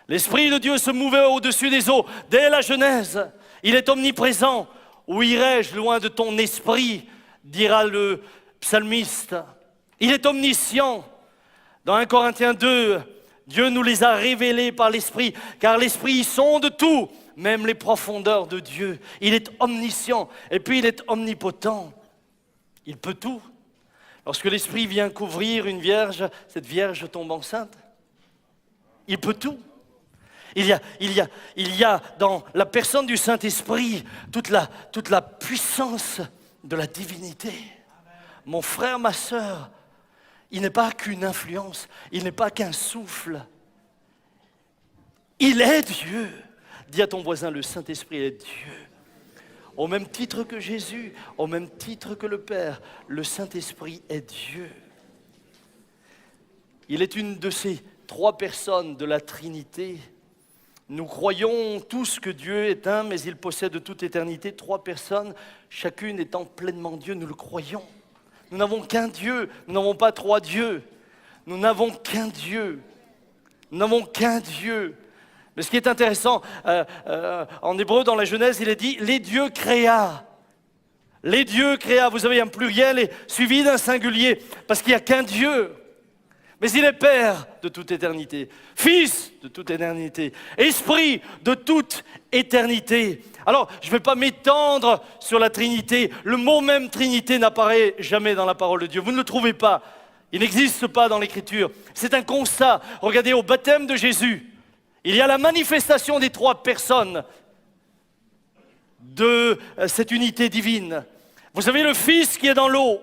L'Esprit de Dieu se mouvait au-dessus des eaux dès la Genèse. Il est omniprésent. Où irai-je loin de ton esprit, dira le psalmiste. Il est omniscient. Dans 1 Corinthiens 2, Dieu nous les a révélés par l'Esprit, car l'Esprit sonde tout, même les profondeurs de Dieu. Il est omniscient et puis il est omnipotent. Il peut tout. Lorsque l'Esprit vient couvrir une vierge, cette vierge tombe enceinte. Il peut tout. Il y a dans la personne du Saint-Esprit toute la puissance de la divinité. Mon frère, ma sœur, il n'est pas qu'une influence, il n'est pas qu'un souffle. Il est Dieu. Dis à ton voisin, le Saint-Esprit est Dieu. Au même titre que Jésus, au même titre que le Père, le Saint-Esprit est Dieu. Il est une de ces trois personnes de la Trinité. Nous croyons tous que Dieu est un, mais il possède de toute éternité trois personnes, chacune étant pleinement Dieu, nous le croyons. Nous n'avons qu'un Dieu, nous n'avons pas trois dieux. Nous n'avons qu'un Dieu. Nous n'avons qu'un Dieu. Mais ce qui est intéressant, en hébreu, dans la Genèse, il est dit « les dieux créa ». Les dieux créa, vous avez un pluriel et suivi d'un singulier, parce qu'il n'y a qu'un Dieu. Mais il est Père de toute éternité, Fils de toute éternité, Esprit de toute éternité. Alors, je ne vais pas m'étendre sur la Trinité. Le mot même Trinité n'apparaît jamais dans la parole de Dieu. Vous ne le trouvez pas. Il n'existe pas dans l'Écriture. C'est un constat. Regardez au baptême de Jésus. Il y a la manifestation des trois personnes de cette unité divine. Vous avez le Fils qui est dans l'eau.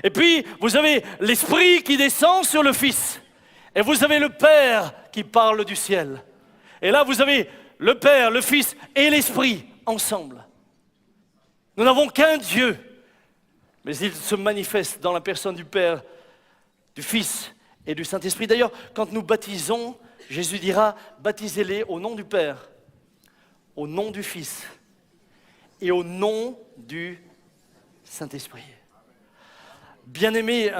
Et puis, vous avez l'Esprit qui descend sur le Fils. Et vous avez le Père qui parle du ciel. Et là, vous avez le Père, le Fils et l'Esprit ensemble. Nous n'avons qu'un Dieu. Mais il se manifeste dans la personne du Père, du Fils et du Saint-Esprit. D'ailleurs, quand nous baptisons, Jésus dira, baptisez-les au nom du Père, au nom du Fils et au nom du Saint-Esprit. Bien-aimés,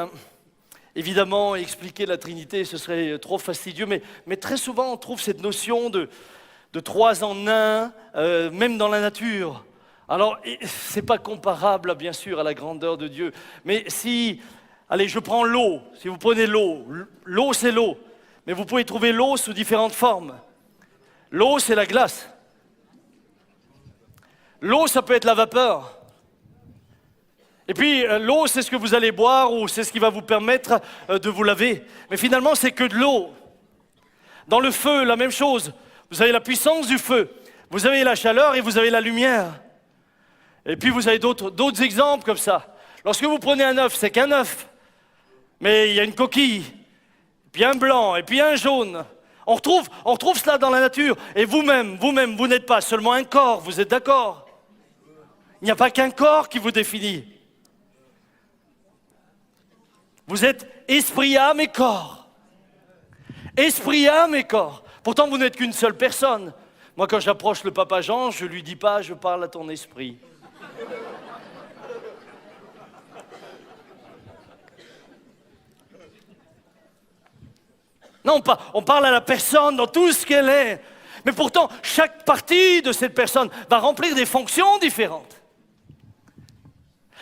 évidemment, expliquer la Trinité, ce serait trop fastidieux, mais très souvent on trouve cette notion de trois en un, même dans la nature. Alors, ce n'est pas comparable, bien sûr, à la grandeur de Dieu, mais si, allez, je prends l'eau, si vous prenez l'eau c'est l'eau, mais vous pouvez trouver l'eau sous différentes formes. L'eau, c'est la glace. L'eau, ça peut être la vapeur. Et puis, l'eau, c'est ce que vous allez boire ou c'est ce qui va vous permettre de vous laver. Mais finalement, c'est que de l'eau. Dans le feu, la même chose. Vous avez la puissance du feu. Vous avez la chaleur et vous avez la lumière. Et puis, vous avez d'autres exemples comme ça. Lorsque vous prenez un œuf, c'est qu'un œuf. Mais il y a une coquille, puis un blanc, et puis un jaune. On retrouve cela dans la nature. Et vous-même, vous n'êtes pas seulement un corps, vous êtes d'accord? Il n'y a pas qu'un corps qui vous définit. Vous êtes esprit, âme et corps. Esprit, âme et corps. Pourtant, vous n'êtes qu'une seule personne. Moi, quand j'approche le papa Jean, je ne lui dis pas « je parle à ton esprit ». Non, on parle à la personne dans tout ce qu'elle est. Mais pourtant, chaque partie de cette personne va remplir des fonctions différentes.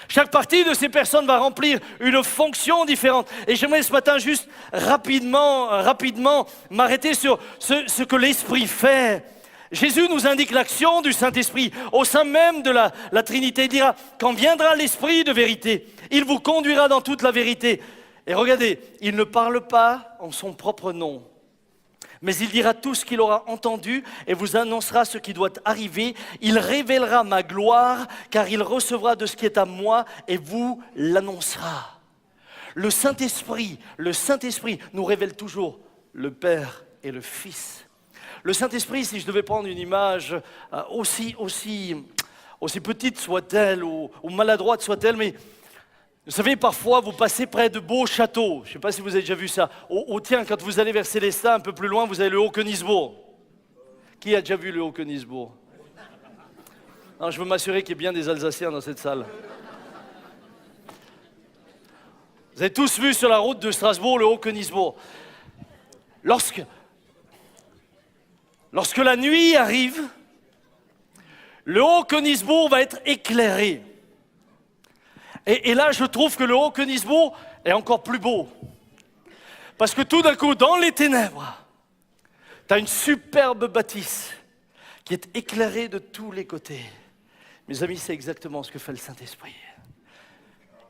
Chaque partie de ces personnes va remplir une fonction différente. Et j'aimerais ce matin juste rapidement m'arrêter sur ce que l'Esprit fait. Jésus nous indique l'action du Saint-Esprit au sein même de la Trinité. Il dira, quand viendra l'Esprit de vérité, il vous conduira dans toute la vérité. Et regardez, il ne parle pas en son propre nom, mais il dira tout ce qu'il aura entendu et vous annoncera ce qui doit arriver. Il révélera ma gloire, car il recevra de ce qui est à moi et vous l'annoncera. Le Saint-Esprit nous révèle toujours le Père et le Fils. Le Saint-Esprit, si je devais prendre une image aussi petite soit-elle ou maladroite soit-elle, mais vous savez, parfois, vous passez près de beaux châteaux. Je ne sais pas si vous avez déjà vu ça. Tiens, quand vous allez vers Célestat, un peu plus loin, vous avez le Haut-Königsbourg. Qui a déjà vu le Haut-Königsbourg? Non, je veux m'assurer qu'il y ait bien des Alsaciens dans cette salle. Vous avez tous vu sur la route de Strasbourg le Haut-Königsbourg. Lorsque la nuit arrive, le Haut-Königsbourg va être éclairé. Et là, je trouve que le Haut-Königsbourg est encore plus beau. Parce que tout d'un coup, dans les ténèbres, tu as une superbe bâtisse qui est éclairée de tous les côtés. Mes amis, c'est exactement ce que fait le Saint-Esprit.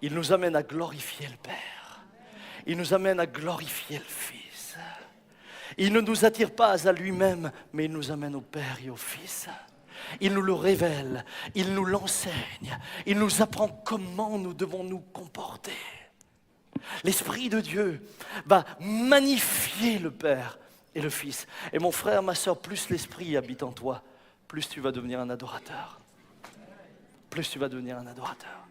Il nous amène à glorifier le Père. Il nous amène à glorifier le Fils. Il ne nous attire pas à lui-même, mais il nous amène au Père et au Fils. Il nous le révèle, il nous l'enseigne, il nous apprend comment nous devons nous comporter. L'Esprit de Dieu va magnifier le Père et le Fils. Et mon frère, ma soeur, plus l'Esprit habite en toi, plus tu vas devenir un adorateur. Plus tu vas devenir un adorateur.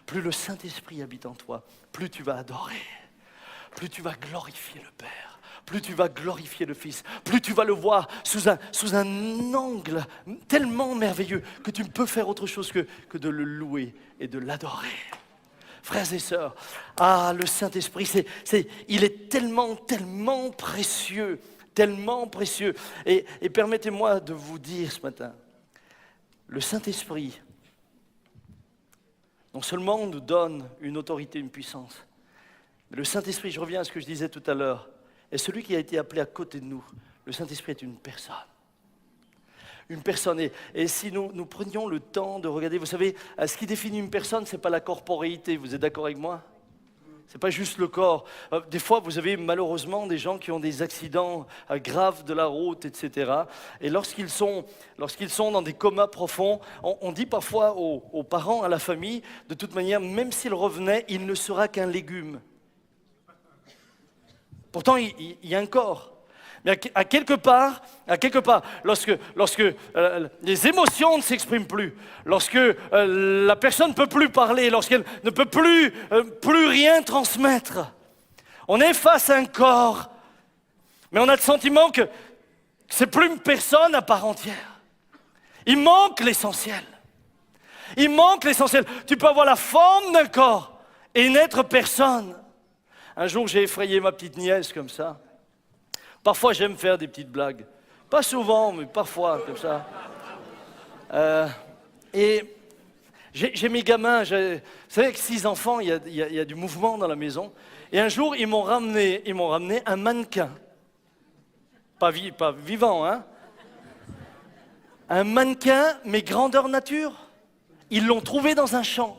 Plus le Saint-Esprit habite en toi, plus tu vas adorer, plus tu vas glorifier le Père. Plus tu vas glorifier le Fils, plus tu vas le voir sous un angle tellement merveilleux que tu ne peux faire autre chose que de le louer et de l'adorer. Frères et sœurs, le Saint-Esprit, il est tellement précieux, tellement précieux. Et permettez-moi de vous dire ce matin, le Saint-Esprit, non seulement nous donne une autorité, une puissance, mais le Saint-Esprit, je reviens à ce que je disais tout à l'heure, est celui qui a été appelé à côté de nous. Le Saint-Esprit est une personne. Une personne. Et si nous prenions le temps de regarder, vous savez, ce qui définit une personne, ce n'est pas la corporéité. Vous êtes d'accord avec moi? Ce n'est pas juste le corps. Des fois, vous avez malheureusement des gens qui ont des accidents graves de la route, etc. Et lorsqu'ils sont dans des comas profonds, on dit parfois aux parents, à la famille, de toute manière, même s'il revenait, il ne sera qu'un légume. Pourtant, il y a un corps. Mais à quelque part, lorsque les émotions ne s'expriment plus, lorsque la personne ne peut plus parler, lorsqu'elle ne peut plus rien transmettre, on est face à un corps, mais on a le sentiment que c'est plus une personne à part entière. Il manque l'essentiel. Il manque l'essentiel. Tu peux avoir la forme d'un corps et n'être personne. Un jour, j'ai effrayé ma petite nièce comme ça. Parfois, j'aime faire des petites blagues. Pas souvent, mais parfois, comme ça. Et j'ai mes gamins. Vous savez, avec 6 enfants, il y a du mouvement dans la maison. Et un jour, ils m'ont ramené un mannequin. Pas vivant, hein. Un mannequin, mais grandeur nature. Ils l'ont trouvé dans un champ.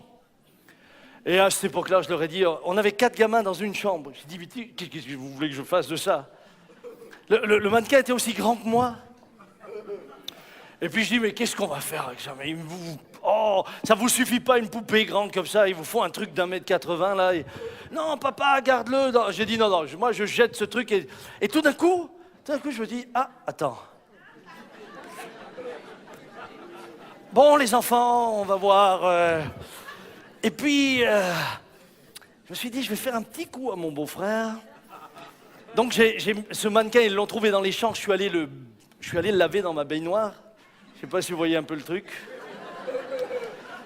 Et à cette époque-là, je leur ai dit, on avait 4 gamins dans une chambre. J'ai dit, qu'est-ce que vous voulez que je fasse de ça? Le mannequin était aussi grand que moi. Et puis je dis, mais qu'est-ce qu'on va faire avec ça? Mais ça vous suffit pas une poupée grande comme ça, il vous faut un truc d'1,80 m là. Non, papa, garde-le. J'ai dit, non, moi je jette ce truc. Et tout d'un coup, je me dis, attends. Bon, les enfants, on va voir. Et puis, je me suis dit, je vais faire un petit coup à mon beau-frère. Donc, ce mannequin, ils l'ont trouvé dans les champs. Je suis allé le laver dans ma baignoire. Je ne sais pas si vous voyez un peu le truc.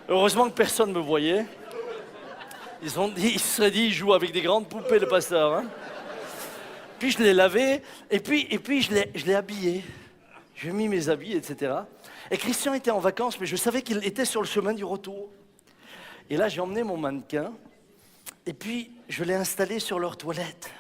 Heureusement que personne ne me voyait. Ils se seraient dit, il joue avec des grandes poupées, le pasteur. Hein. Puis je l'ai lavé, et puis je l'ai habillé. J'ai mis mes habits, etc. Et Christian était en vacances, mais je savais qu'il était sur le chemin du retour. Et là, j'ai emmené mon mannequin, et puis je l'ai installé sur leur toilette.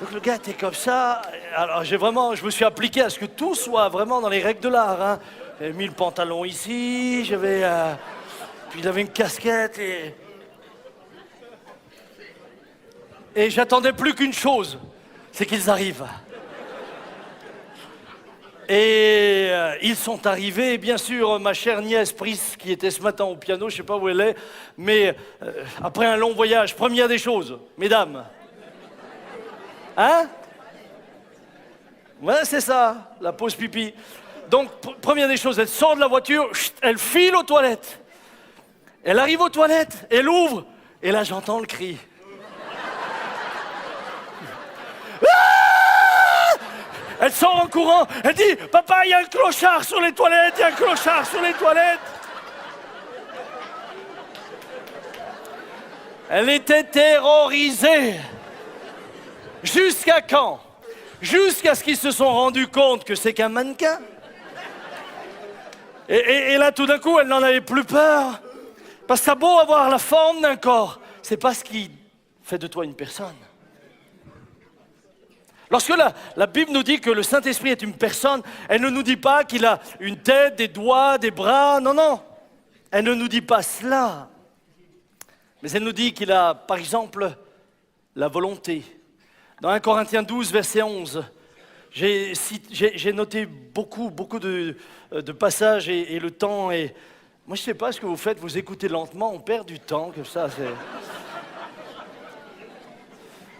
Donc le gars était comme ça. Alors je me suis appliqué à ce que tout soit vraiment dans les règles de l'art. Hein. J'avais mis le pantalon ici, puis il avait une casquette et j'attendais plus qu'une chose, c'est qu'ils arrivent. Et ils sont arrivés, et bien sûr, ma chère nièce Pris, qui était ce matin au piano, je ne sais pas où elle est, mais après un long voyage, première des choses, mesdames. Hein? Ouais, c'est ça, la pause pipi. Donc, première des choses, elle sort de la voiture, elle file aux toilettes. Elle arrive aux toilettes, elle ouvre, et là j'entends le cri. Elle sort en courant, elle dit « Papa, il y a un clochard sur les toilettes, il y a un clochard sur les toilettes !» Elle était terrorisée. Jusqu'à quand? Jusqu'à ce qu'ils se sont rendus compte que c'est qu'un mannequin. Et là, tout d'un coup, elle n'en avait plus peur. Parce que ça a beau avoir la forme d'un corps, c'est pas ce qui fait de toi une personne. Lorsque la Bible nous dit que le Saint-Esprit est une personne, elle ne nous dit pas qu'il a une tête, des doigts, des bras, non, non. Elle ne nous dit pas cela. Mais elle nous dit qu'il a, par exemple, la volonté. Dans 1 Corinthiens 12, verset 11, j'ai noté beaucoup de passages et le temps. Et moi, je ne sais pas ce que vous faites, vous écoutez lentement, on perd du temps, comme ça.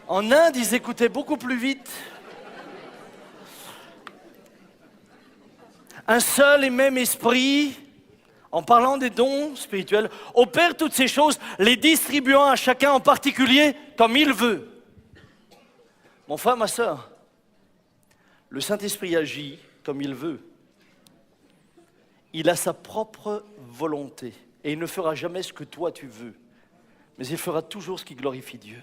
En Inde, ils écoutaient beaucoup plus vite. Un seul et même esprit, en parlant des dons spirituels, opère toutes ces choses, les distribuant à chacun en particulier comme il veut. Mon frère, ma sœur, le Saint-Esprit agit comme il veut. Il a sa propre volonté et il ne fera jamais ce que toi tu veux, mais il fera toujours ce qui glorifie Dieu.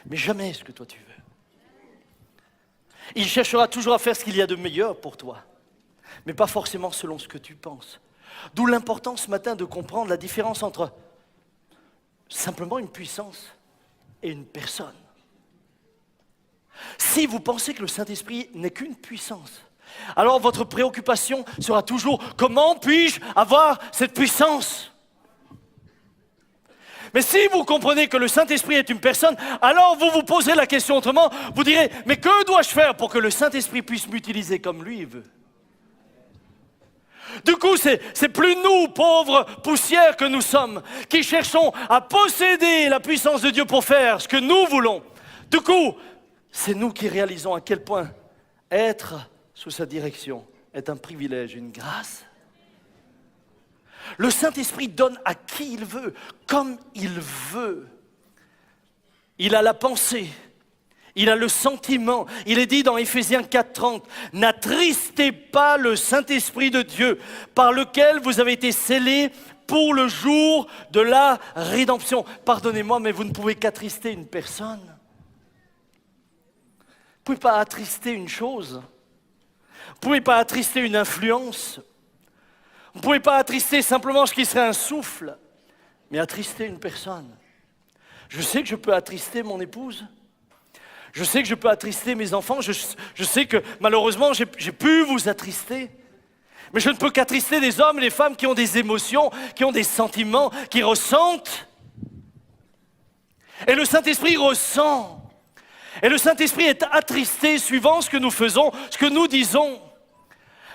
Mais jamais ce que toi tu veux. Il cherchera toujours à faire ce qu'il y a de meilleur pour toi, mais pas forcément selon ce que tu penses. D'où l'importance ce matin de comprendre la différence entre simplement une puissance et une personne. Si vous pensez que le Saint-Esprit n'est qu'une puissance, alors votre préoccupation sera toujours « Comment puis-je avoir cette puissance ?» Mais si vous comprenez que le Saint-Esprit est une personne, alors vous vous poserez la question autrement. Vous direz, mais que dois-je faire pour que le Saint-Esprit puisse m'utiliser comme lui il veut? Du coup, c'est plus nous, pauvres poussières que nous sommes, qui cherchons à posséder la puissance de Dieu pour faire ce que nous voulons. Du coup, c'est nous qui réalisons à quel point être sous sa direction est un privilège, une grâce. Le Saint-Esprit donne à qui il veut, comme il veut. Il a la pensée, il a le sentiment. Il est dit dans Éphésiens 4:30, « N'attristez pas le Saint-Esprit de Dieu, par lequel vous avez été scellés pour le jour de la rédemption. » Pardonnez-moi, mais vous ne pouvez qu'attrister une personne. Vous ne pouvez pas attrister une chose. Vous ne pouvez pas attrister une influence. Vous ne pouvez pas attrister simplement ce qui serait un souffle, mais attrister une personne. Je sais que je peux attrister mon épouse. Je sais que je peux attrister mes enfants. Je sais que malheureusement, j'ai pu vous attrister. Mais je ne peux qu'attrister des hommes et des femmes qui ont des émotions, qui ont des sentiments, qui ressentent. Et le Saint-Esprit ressent. Et le Saint-Esprit est attristé suivant ce que nous faisons, ce que nous disons.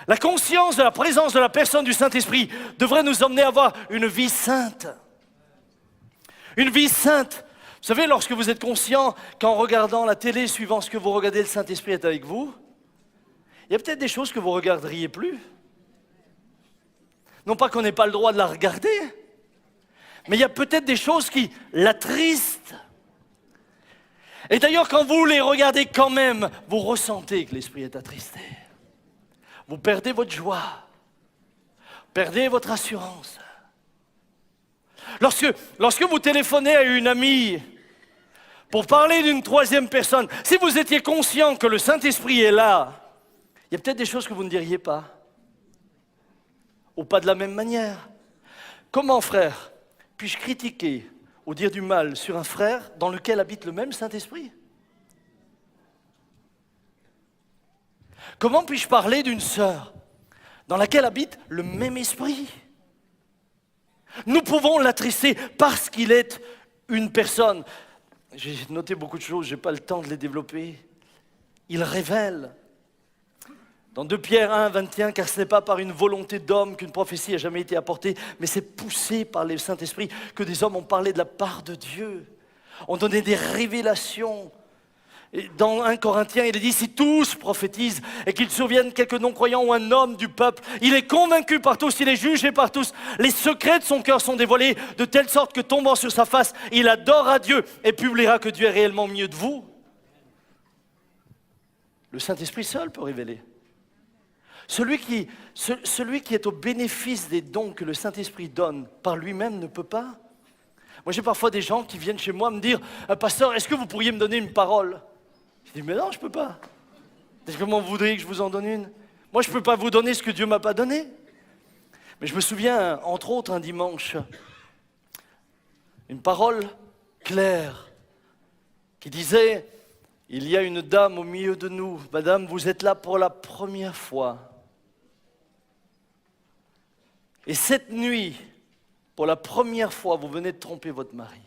La conscience de la présence de la personne du Saint-Esprit devrait nous emmener à avoir une vie sainte. Une vie sainte. Vous savez, lorsque vous êtes conscient qu'en regardant la télé, suivant ce que vous regardez, le Saint-Esprit est avec vous, il y a peut-être des choses que vous ne regarderiez plus. Non pas qu'on n'ait pas le droit de la regarder, mais il y a peut-être des choses qui l'attristent. Et d'ailleurs, quand vous les regardez quand même, vous ressentez que l'Esprit est attristé. Vous perdez votre joie, perdez votre assurance. Lorsque vous téléphonez à une amie pour parler d'une troisième personne, si vous étiez conscient que le Saint-Esprit est là, il y a peut-être des choses que vous ne diriez pas. Ou pas de la même manière. Comment, frère, puis-je critiquer ou dire du mal sur un frère dans lequel habite le même Saint-Esprit? Comment puis-je parler d'une sœur dans laquelle habite le même esprit? Nous pouvons l'attrister parce qu'il est une personne. J'ai noté beaucoup de choses, je n'ai pas le temps de les développer. Il révèle. Dans 2 Pierre 1, 21, car ce n'est pas par une volonté d'homme qu'une prophétie a jamais été apportée, mais c'est poussé par le Saint-Esprit que des hommes ont parlé de la part de Dieu, ont donné des révélations. Et dans 1 Corinthiens, il est dit, si tous prophétisent et qu'ils surviennent quelques non-croyants ou un homme du peuple, il est convaincu par tous, il est jugé par tous. Les secrets de son cœur sont dévoilés de telle sorte que tombant sur sa face, il adorera Dieu et publiera que Dieu est réellement au milieu de vous. Le Saint-Esprit seul peut révéler. Celui qui est au bénéfice des dons que le Saint-Esprit donne par lui-même ne peut pas. Moi, j'ai parfois des gens qui viennent chez moi me dire « Pasteur, est-ce que vous pourriez me donner une parole ?» Je dis « Mais non, je ne peux pas. Comment vous voudriez que je vous en donne une? Moi, je ne peux pas vous donner ce que Dieu ne m'a pas donné. » Mais je me souviens, entre autres, un dimanche, une parole claire qui disait « Il y a une dame au milieu de nous. Madame, vous êtes là pour la première fois. » Et cette nuit, pour la première fois, vous venez de tromper votre mari.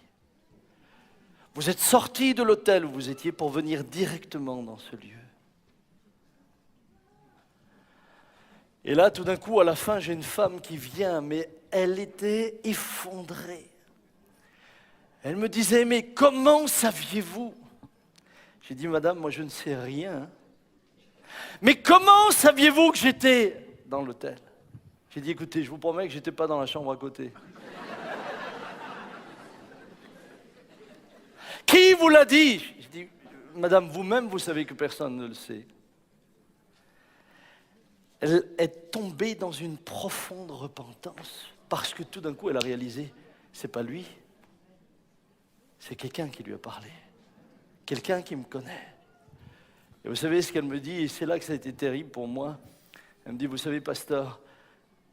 Vous êtes sorti de l'hôtel où vous étiez pour venir directement dans ce lieu. Et là, tout d'un coup, à la fin, j'ai une femme qui vient, mais elle était effondrée. Elle me disait, mais comment saviez-vous? J'ai dit, madame, moi je ne sais rien. Mais comment saviez-vous que j'étais dans l'hôtel? J'ai dit, écoutez, je vous promets que je n'étais pas dans la chambre à côté. Qui vous l'a dit? J'ai dit, madame, vous-même, vous savez que personne ne le sait. Elle est tombée dans une profonde repentance parce que tout d'un coup, elle a réalisé, c'est pas lui, c'est quelqu'un qui lui a parlé, quelqu'un qui me connaît. Et vous savez ce qu'elle me dit, et c'est là que ça a été terrible pour moi. Elle me dit, vous savez, pasteur,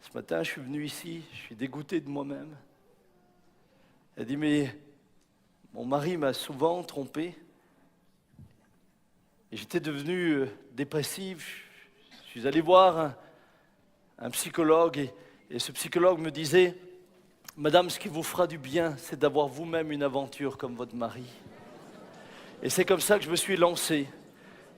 ce matin, je suis venu ici, je suis dégoûté de moi-même. Elle dit, mais mon mari m'a souvent trompé. Et j'étais devenu dépressif. Je suis allé voir un psychologue et ce psychologue me disait, madame, ce qui vous fera du bien, c'est d'avoir vous-même une aventure comme votre mari. Et c'est comme ça que je me suis lancé.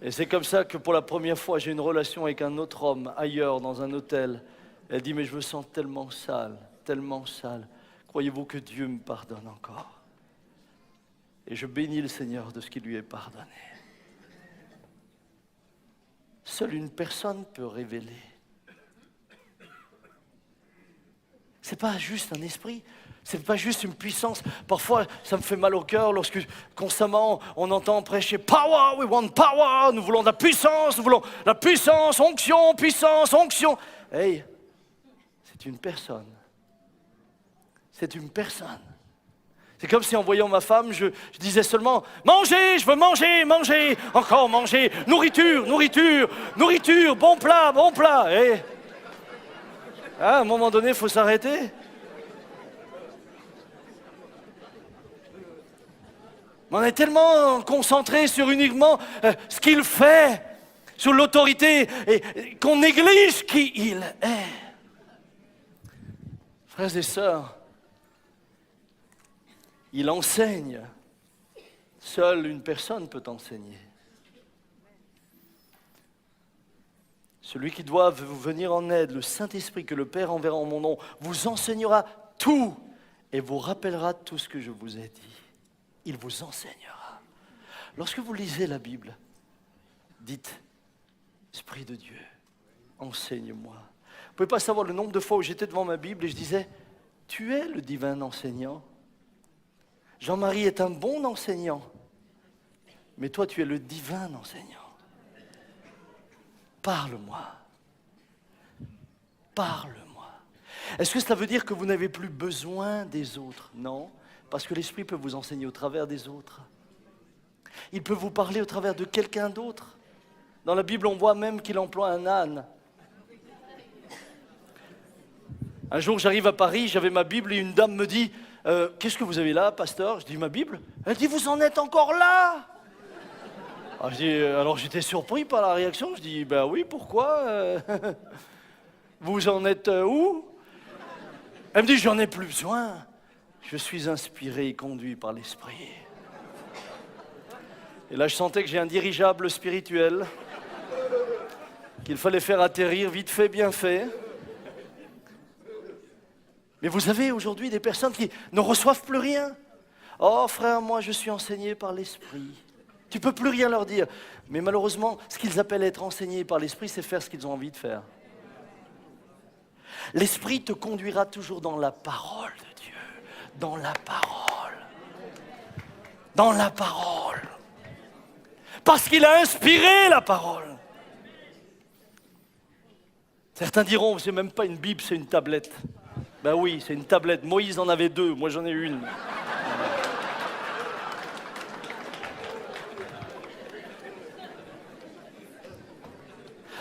Et c'est comme ça que pour la première fois, j'ai une relation avec un autre homme ailleurs, dans un hôtel. Elle dit, mais je me sens tellement sale, tellement sale. Croyez-vous que Dieu me pardonne encore? Et je bénis le Seigneur de ce qui lui est pardonné. Seule une personne peut révéler. Ce n'est pas juste un esprit, ce n'est pas juste une puissance. Parfois, ça me fait mal au cœur lorsque constamment on entend prêcher « Power, we want power », nous voulons de la puissance, nous voulons la puissance, onction, puissance, onction. Hey, c'est une personne. C'est une personne. C'est comme si en voyant ma femme, je disais seulement « Manger, je veux manger, manger, encore manger, nourriture, nourriture, nourriture, bon plat, bon plat. » Et à un moment donné, il faut s'arrêter. On est tellement concentré sur uniquement ce qu'il fait, sur l'autorité, et qu'on néglige qui il est. Frères et sœurs, il enseigne. Seule une personne peut enseigner. Celui qui doit vous venir en aide, le Saint-Esprit que le Père enverra en mon nom, vous enseignera tout et vous rappellera tout ce que je vous ai dit. Il vous enseignera. Lorsque vous lisez la Bible, dites, Esprit de Dieu, enseigne-moi. Vous ne pouvez pas savoir le nombre de fois où j'étais devant ma Bible et je disais, tu es le divin enseignant. Jean-Marie est un bon enseignant, mais toi tu es le divin enseignant. Parle-moi. Parle-moi. Est-ce que ça veut dire que vous n'avez plus besoin des autres? Non, parce que l'Esprit peut vous enseigner au travers des autres. Il peut vous parler au travers de quelqu'un d'autre. Dans la Bible, on voit même qu'il emploie un âne. Un jour, j'arrive à Paris, j'avais ma Bible et une dame me dit « Qu'est-ce que vous avez là, pasteur ?» Je dis « Ma Bible ?» Elle dit « Vous en êtes encore là ?» Alors j'étais surpris par la réaction. Je dis « Ben oui, pourquoi Vous en êtes où ?» Elle me dit « J'en ai plus besoin. Je suis inspiré et conduit par l'Esprit. » Et là, je sentais que j'ai un dirigeable spirituel qu'il fallait faire atterrir vite fait, bien fait. Mais vous avez aujourd'hui des personnes qui ne reçoivent plus rien. « Oh frère, moi je suis enseigné par l'Esprit. » Tu ne peux plus rien leur dire. Mais malheureusement, ce qu'ils appellent être enseignés par l'Esprit, c'est faire ce qu'ils ont envie de faire. L'Esprit te conduira toujours dans la parole de Dieu. Dans la parole. Dans la parole. Parce qu'il a inspiré la parole. Certains diront, c'est même pas une Bible, c'est une tablette. Ben oui, c'est une tablette. Moïse en avait 2, moi j'en ai une.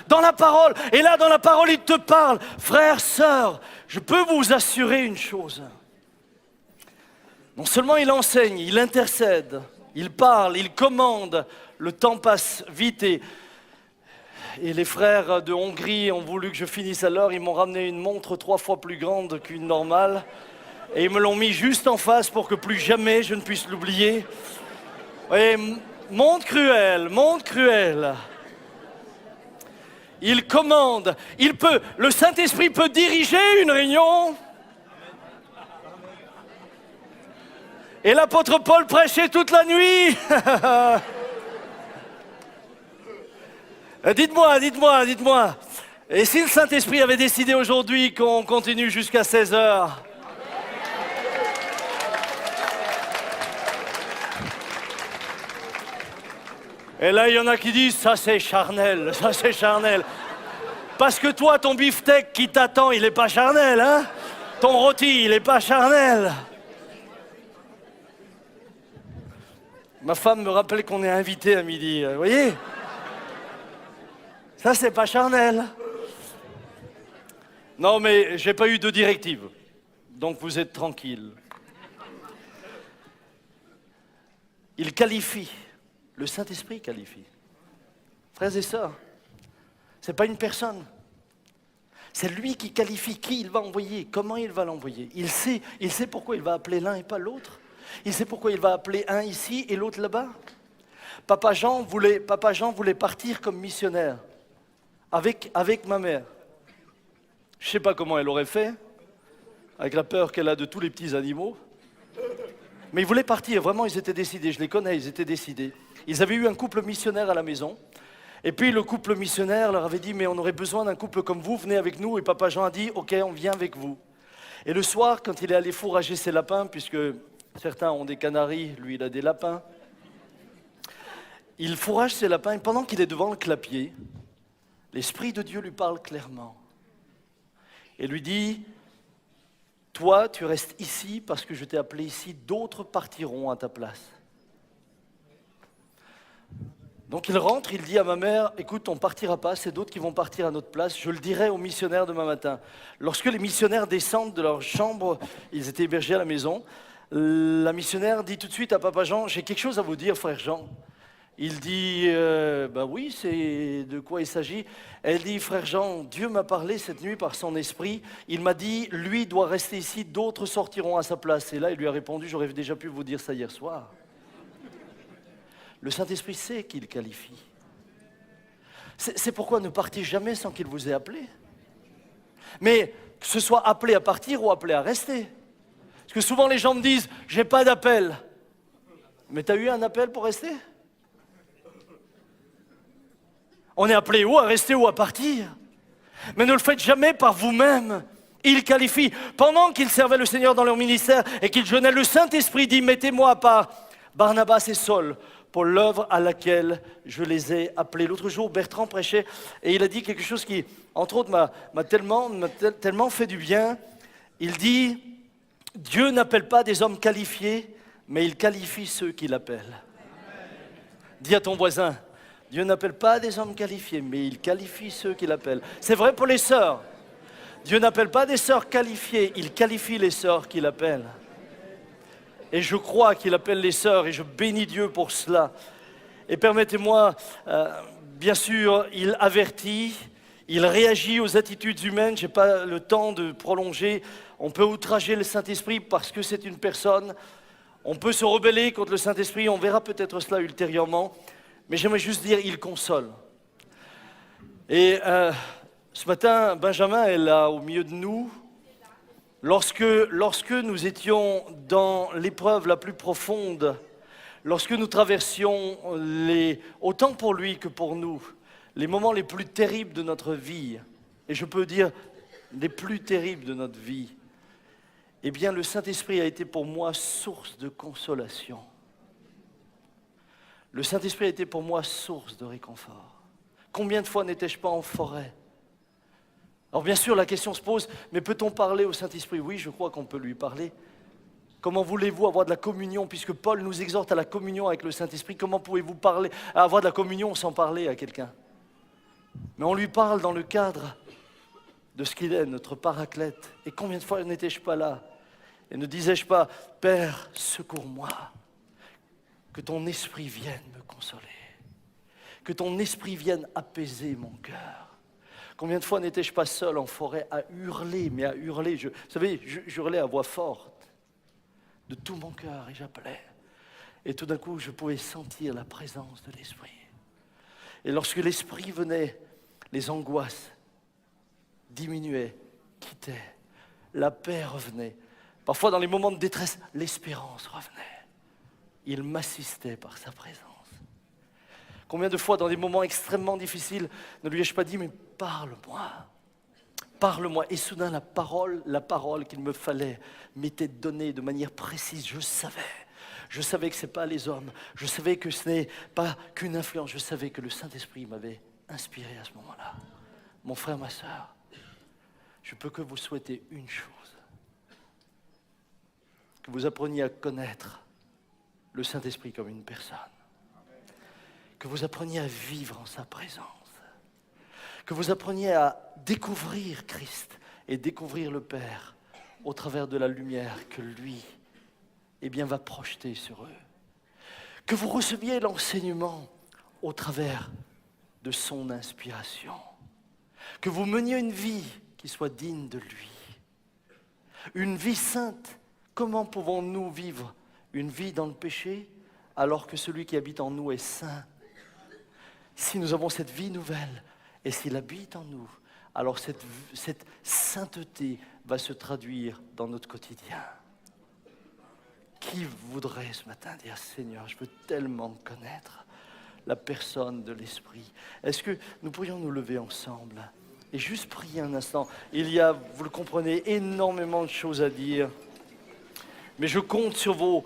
Dans la parole, et là dans la parole il te parle. Frères, sœurs, je peux vous assurer une chose. Non seulement il enseigne, il intercède, il parle, il commande. Le temps passe vite et les frères de Hongrie ont voulu que je finisse à l'heure. Ils m'ont ramené une montre 3 fois plus grande qu'une normale. Et ils me l'ont mis juste en face pour que plus jamais je ne puisse l'oublier. Et montre cruelle, montre cruelle. Il commande, le Saint-Esprit peut diriger une réunion. Et l'apôtre Paul prêchait toute la nuit. Dites-moi. Et si le Saint-Esprit avait décidé aujourd'hui qu'on continue jusqu'à 16h? Et là, il y en a qui disent, ça c'est charnel. Parce que toi, ton beefsteak qui t'attend, il n'est pas charnel, hein? Ton rôti, il n'est pas charnel. Ma femme me rappelle qu'on est invité à midi, vous voyez? Ça, c'est pas charnel. Non, mais j'ai pas eu de directive. Donc vous êtes tranquille. Il qualifie. Le Saint-Esprit qualifie. Frères et sœurs, c'est pas une personne. C'est lui qui qualifie qui il va envoyer, comment il va l'envoyer. Il sait pourquoi il va appeler l'un et pas l'autre. Il sait pourquoi il va appeler un ici et l'autre là-bas. Papa Jean voulait partir comme missionnaire. Avec ma mère. Je ne sais pas comment elle aurait fait, avec la peur qu'elle a de tous les petits animaux. Mais ils voulaient partir, vraiment, ils étaient décidés, je les connais, ils étaient décidés. Ils avaient eu un couple missionnaire à la maison, et puis le couple missionnaire leur avait dit « mais on aurait besoin d'un couple comme vous, venez avec nous », et Papa Jean a dit « ok, on vient avec vous ». Et le soir, quand il est allé fourrager ses lapins, puisque certains ont des canaris, lui il a des lapins, il fourrage ses lapins, et pendant qu'il est devant le clapier, l'Esprit de Dieu lui parle clairement et lui dit « Toi, tu restes ici parce que je t'ai appelé ici, d'autres partiront à ta place. » Donc il rentre, il dit à ma mère « Écoute, on ne partira pas, c'est d'autres qui vont partir à notre place, je le dirai aux missionnaires demain matin. » Lorsque les missionnaires descendent de leur chambre, ils étaient hébergés à la maison, la missionnaire dit tout de suite à Papa Jean « J'ai quelque chose à vous dire, frère Jean. » Il dit, bah oui, c'est de quoi il s'agit. Elle dit, frère Jean, Dieu m'a parlé cette nuit par son esprit. Il m'a dit, lui doit rester ici, d'autres sortiront à sa place. Et là, il lui a répondu, j'aurais déjà pu vous dire ça hier soir. Le Saint-Esprit sait qu'il qualifie. C'est pourquoi ne partez jamais sans qu'il vous ait appelé. Mais que ce soit appelé à partir ou appelé à rester. Parce que souvent les gens me disent, j'ai pas d'appel. Mais tu as eu un appel pour rester ? On est appelé ou à rester ou à partir. Mais ne le faites jamais par vous-même. Il qualifie. Pendant qu'ils servaient le Seigneur dans leur ministère et qu'ils jeûnaient, le Saint-Esprit dit, mettez-moi à part Barnabas et Saul pour l'œuvre à laquelle je les ai appelés. L'autre jour, Bertrand prêchait et il a dit quelque chose qui, entre autres, m'a tellement fait du bien. Il dit, Dieu n'appelle pas des hommes qualifiés, mais il qualifie ceux qu'il appelle. Dis à ton voisin, Dieu n'appelle pas des hommes qualifiés, mais il qualifie ceux qu'il appelle. C'est vrai pour les sœurs. Dieu n'appelle pas des sœurs qualifiées, il qualifie les sœurs qu'il appelle. Et je crois qu'il appelle les sœurs et je bénis Dieu pour cela. Et permettez-moi, bien sûr, il avertit, il réagit aux attitudes humaines. Je n'ai pas le temps de prolonger. On peut outrager le Saint-Esprit parce que c'est une personne. On peut se rebeller contre le Saint-Esprit. On verra peut-être cela ultérieurement. Mais j'aimerais juste dire, il console. Et ce matin, Benjamin est là au milieu de nous. Lorsque nous étions dans l'épreuve la plus profonde, lorsque nous traversions autant pour lui que pour nous, les moments les plus terribles de notre vie, et je peux dire les plus terribles de notre vie, eh bien le Saint-Esprit a été pour moi source de consolation. Le Saint-Esprit a été pour moi source de réconfort. Combien de fois n'étais-je pas en forêt ? Alors bien sûr, la question se pose, mais peut-on parler au Saint-Esprit ? Oui, je crois qu'on peut lui parler. Comment voulez-vous avoir de la communion, puisque Paul nous exhorte à la communion avec le Saint-Esprit, comment pouvez-vous avoir de la communion sans parler à quelqu'un ? Mais on lui parle dans le cadre de ce qu'il est, notre paraclète. Et combien de fois n'étais-je pas là ? Et ne disais-je pas, Père, secours-moi, que ton esprit vienne me consoler, que ton esprit vienne apaiser mon cœur. Combien de fois n'étais-je pas seul en forêt à hurler, mais à hurler, vous savez, j'hurlais à voix forte, de tout mon cœur, et j'appelais. Et tout d'un coup, je pouvais sentir la présence de l'Esprit. Et lorsque l'Esprit venait, les angoisses diminuaient, quittaient, la paix revenait. Parfois, dans les moments de détresse, l'espérance revenait. Il m'assistait par sa présence. Combien de fois, dans des moments extrêmement difficiles, ne lui ai-je pas dit, mais parle-moi, parle-moi. Et soudain, la parole qu'il me fallait m'était donnée de manière précise. Je savais que ce n'est pas les hommes. Je savais que ce n'est pas qu'une influence. Je savais que le Saint-Esprit m'avait inspiré à ce moment-là. Mon frère, ma sœur, je peux que vous souhaiter une chose. Que vous appreniez à connaître le Saint-Esprit comme une personne. Que vous appreniez à vivre en sa présence. Que vous appreniez à découvrir Christ et découvrir le Père au travers de la lumière que lui, va projeter sur eux. Que vous receviez l'enseignement au travers de son inspiration. Que vous meniez une vie qui soit digne de lui. Une vie sainte. Comment pouvons-nous vivre une vie dans le péché alors que celui qui habite en nous est saint ? Si nous avons cette vie nouvelle et s'il habite en nous, alors cette sainteté va se traduire dans notre quotidien. Qui voudrait ce matin dire, Seigneur, je veux tellement connaître la personne de l'Esprit. Est-ce que nous pourrions nous lever ensemble et juste prier un instant ? Il y a, vous le comprenez, énormément de choses à dire, mais je compte sur vos